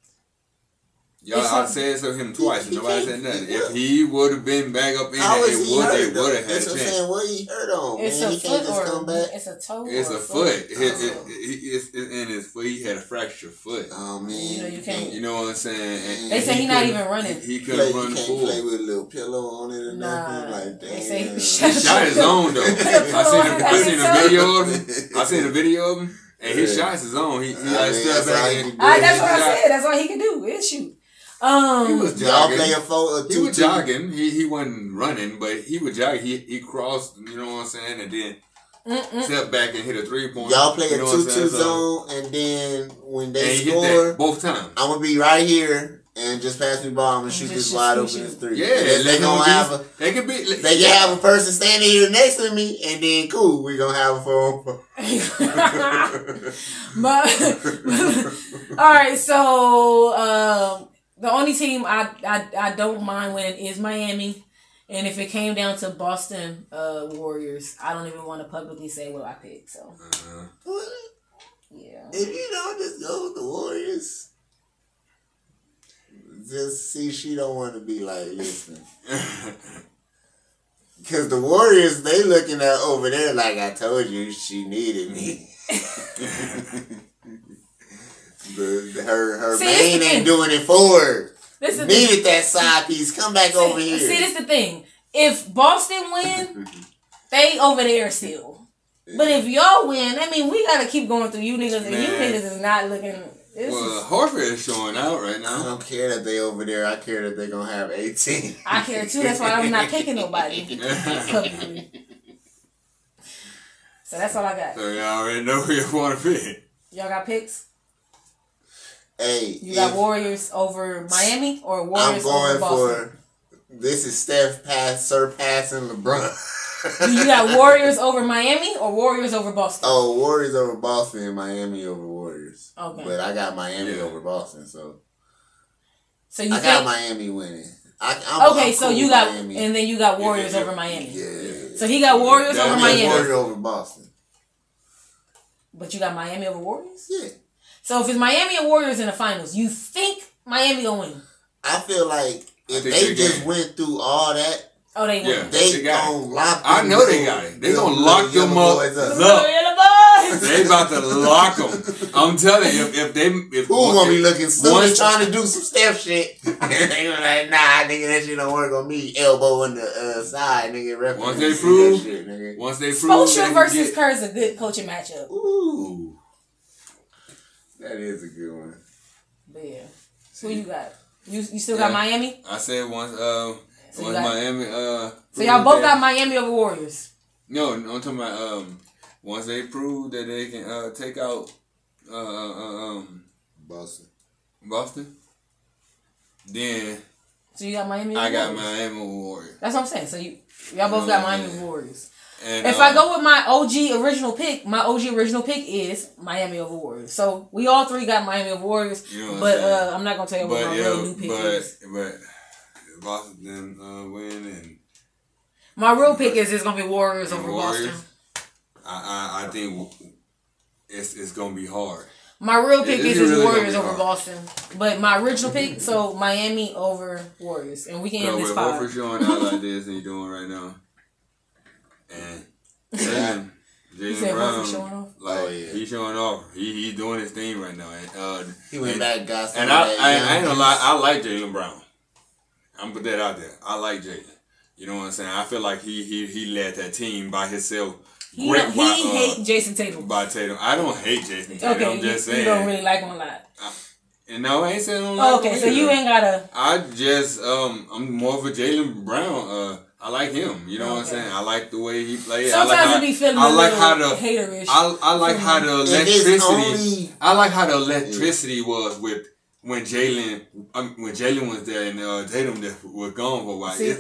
Y'all, I said so him twice, and nobody said nothing. If he would have been back up in there, they would have had a chance. Saying, what he hurt on? It's man. a He can't just come back. It's a toe. It's a foot. It's in his foot. He had a fractured foot. Oh man, you can't. You know what I'm saying? They say he's not even running. He couldn't run the full. Play with a little pillow on it or nothing. Like damn. He shot his own though. I seen a video of him. I seen a video of him, and his shots is on. He like stepped back. That's what I said. That's all he can do. Is shoot. He was jogging. He was jogging. He wasn't running, but he was jogging. He crossed, you know what I'm saying, and then stepped back and hit a 3-point. Y'all play a 2-2 zone, and then when they score, both times, I'm gonna be right here and just pass me the ball. I'm gonna shoot this wide open as 3. Yeah, they gonna have they can have a person standing here next to me, and then cool, we gonna have a phone. All right, so. The only team I don't mind winning is Miami. And if it came down to Boston Warriors, I don't even want to publicly say what I picked. So, yeah. If you don't just go with the Warriors, just see she don't want to be like listening. Because the Warriors, they looking at over there like I told you she needed me. Her man ain't doing it for her. Needed that side piece. Come back over here. See, this is the thing. If Boston win, they over there still. But if y'all win, I mean, we gotta keep going through you niggas, and you niggas is not looking. Horford is showing out right now. I don't care that they over there. I care that they gonna have 18. I care too. That's why I'm not picking nobody. So that's all I got. So y'all already know who you want to pick. Y'all got picks? Hey, you got Warriors over Miami or Warriors over Boston? I'm going for this is Steph surpassing LeBron. You got Warriors over Miami or Warriors over Boston? Oh, Warriors over Boston and Miami over Warriors. Okay. But I got Miami over Boston, so you I got Miami winning. I'm so cool you got Miami. And then you got Warriors over Miami. Yeah. So he got Warriors over Miami. Warriors over Boston. But you got Miami over Warriors? Yeah. So if it's Miami and Warriors in the finals, you think Miami gonna win? I feel like if they just went through all that, they win. They gonna lock them. I know they got it. They gonna lock them up. They about to lock them. I'm telling you, if who gonna be looking stupid trying to do some Steph shit? They gonna like, nah, nigga, that shit don't work on me. Elbow on the side, nigga. Once they prove, Spoelstra versus Kerr is a good coaching matchup. Ooh, that is a good one. But yeah, who you got? You still got Miami? I said once Miami. So y'all both got Miami over Warriors. No, I'm talking about once they prove that they can take out Boston, then so you got Miami. I got Miami over Warriors. That's what I'm saying. So y'all both got Miami over Warriors. And, if I go with my OG original pick is Miami over Warriors. So we all three got Miami over Warriors. You know but I'm not gonna tell you what my real new pick is. But Boston win and my real pick is it's gonna be Warriors over Boston. I think it's gonna be hard. My real pick is really Warriors over Boston, but my original pick, so Miami over Warriors, and we can end this pod. With Horford showing out like this and you doing right now, and Jaylen Brown, he's showing off. He's doing his thing right now, and he went back, got some. And I ain't gonna lie, I like Jaylen Brown. I'm gonna put that out there. I like Jaylen. You know what I'm saying? I feel like he led that team by himself. He hate Jason Tatum. By Tatum. I don't hate Jason Tatum. Okay, I'm just saying. You don't really like him a lot. No, I ain't saying I don't like him. Okay, so you ain't gotta. I just, I'm more of a Jaylen Brown. I like him. You know what I'm saying? I like the way he plays. Sometimes you be feeling haterish. I like how the electricity. I like how the electricity was with. When Jaylen was there and Tatum was gone for a while, it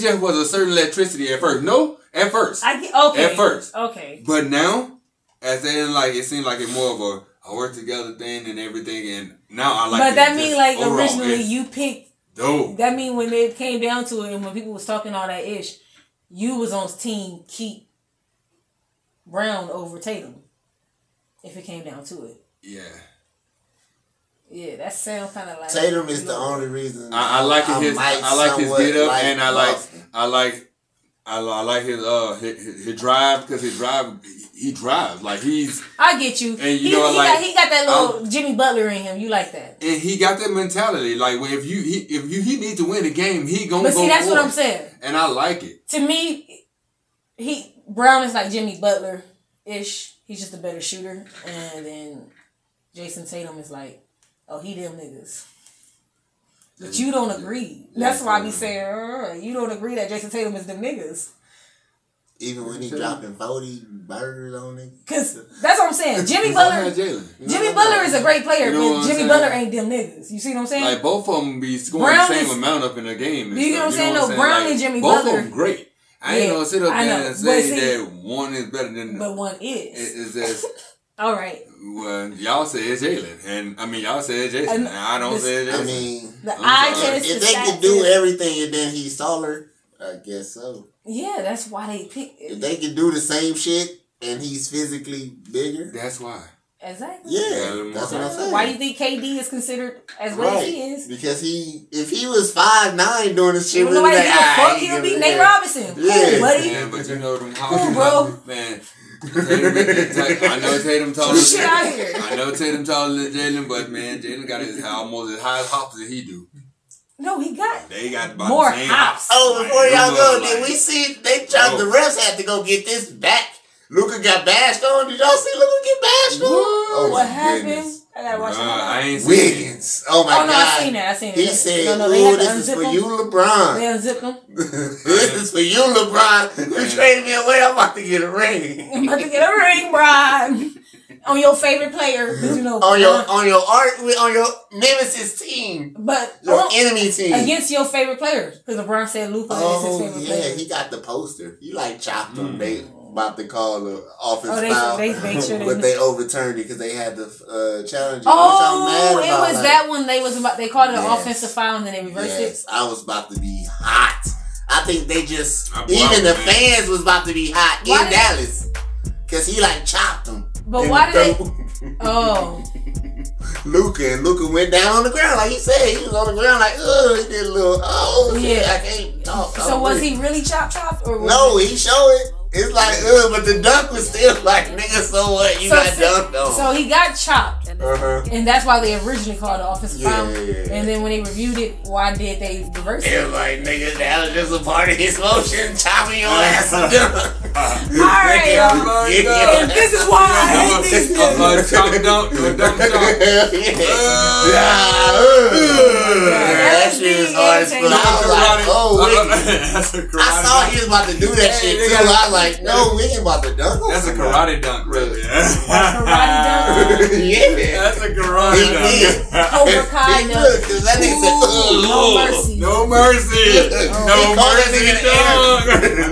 just was a certain electricity at first. At first. Okay. But now, as they it seemed like it's more of a work together thing and everything, and now I like. But that mean like originally you picked. Dope. That mean when it came down to it and when people was talking all that ish, you was on team keep Brown over Tatum. If it came down to it. Yeah. Yeah, that sounds kind of like Tatum is the only reason. I like his get up, and I like his drive because he drives like he's. I get you. And he got that little Jimmy Butler in him. You like that? And he got that mentality. Like if he need to win the game, he gonna. But see, that's what I'm saying. And I like it. To me, Brown is like Jimmy Butler ish. He's just a better shooter. And then Jason Tatum is like, oh, he them niggas. But you don't agree. That's why I be saying, you don't agree that Jason Tatum is them niggas. Even when he dropping 40 burgers on it. Because that's what I'm saying. Jimmy Butler is a great player, but Jimmy Butler ain't them niggas. You see what I'm saying? Like, both of them be scoring the same amount up in the game. Do you get what I'm saying? No, Brown and Jimmy Butler. Both of them great. I ain't gonna sit up there and say that one is better than the other. But one is. It's just... All right. Well, y'all say it's Jaylen. And, I mean, y'all say it's Jason. I don't say it's Jason. I mean... The eye test if they can do everything and then he's taller, I guess so. Yeah, that's why they pick... If they can do the same shit and he's physically bigger... That's why. Exactly. Yeah, that's what I'm saying. Why do you think KD is considered as well as he is? Because if he was 5'9" doing this shit, nobody give a fuck. He'll be Nate Robinson. Yeah, cool, buddy. Man, but you know them cool, bro. Man, I know Tatum taller. Shit out here. I know Tatum taller than Jaylen, but man, Jaylen got almost as high as hops as he do. No, he got. They got about more the same hops. Oh, before y'all go, did we see? They tried. The refs had to go get this back. Luka got bashed on. Did y'all see Luka get bashed on? Oh, what happened? Goodness. I gotta watch I ain't seen Wiggins. Oh my God. No, I seen that. He said, "Ooh, this is for you, LeBron." They unzipped him. This is for you, LeBron. You traded me away. I'm about to get a ring. I'm about to get a ring, Brian. On your favorite player, you know, on your nemesis team, but your enemy team against your favorite players. Because LeBron said Luka is his favorite player. Yeah, he got the poster. He like chopped him. They about to call the offense foul, but they overturned it because they had the challenge. Oh, it was that one. They called it an offensive foul and then they reversed it. I was about to be hot. I think they just even the fans was about to be hot in Dallas because he like chopped them. But why did they? Oh. Luka went down on the ground like he said. He was on the ground like, he did a little, I can't talk. So was he really chopped or was no, he showed it. It's like, but the dunk was still like, nigga, so what? You got dunked on. So he got chopped. And that's why they originally called it offensive foul. And then when they reviewed it, why did they reverse it? It was like, nigga, that was just a part of his motion, chopping your ass up. Alright, and this is why I hate these niggas. Chop dunk. That shit is hard as fuck. I was like, I saw he was about to do that shit too. I was like, no, we ain't about to dunk. That's a karate dunk, really. Karate dunk? Yeah. That's a karate dunk. Cobra Kai dunk. Because that nigga said, no mercy. No mercy. No mercy dunk.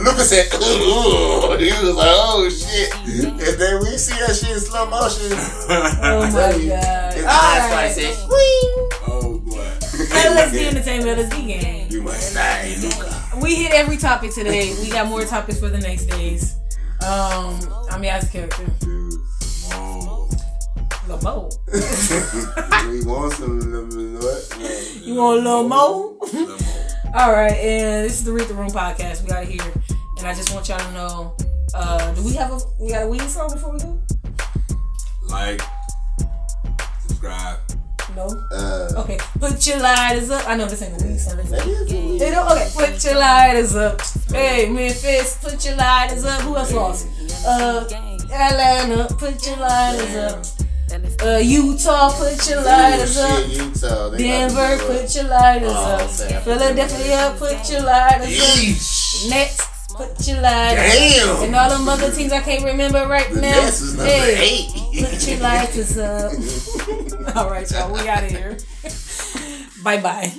Luka said, he was like, oh shit. And then we see that shit in slow motion. Oh my God. His eyes said, swing. Oh boy. LSD Entertainment, lsdentgang. You must die, Luka. We hit every topic today. We got more topics for the next days. I'm Yaz's character. Lamo. We want some what? You want Lamo? Alright, and this is the Read the Room podcast. We got it here. And I just want y'all to know, do we got a weed song before we go? Like, subscribe. No? Okay. Put your lighters up. I know this ain't a weed song. Okay. Put your lighters up. Hey, Memphis, put your lighters up. Who else lost? Atlanta, put your lighters up. Utah, put your lighters up. Utah, Denver, put your lighters up. Philadelphia, put your lighters up. Nets, put your lighters up. Damn. And all them other teams I can't remember right now. Nets is number 8. Put your lighters up. All right, y'all. We out of here. Bye-bye.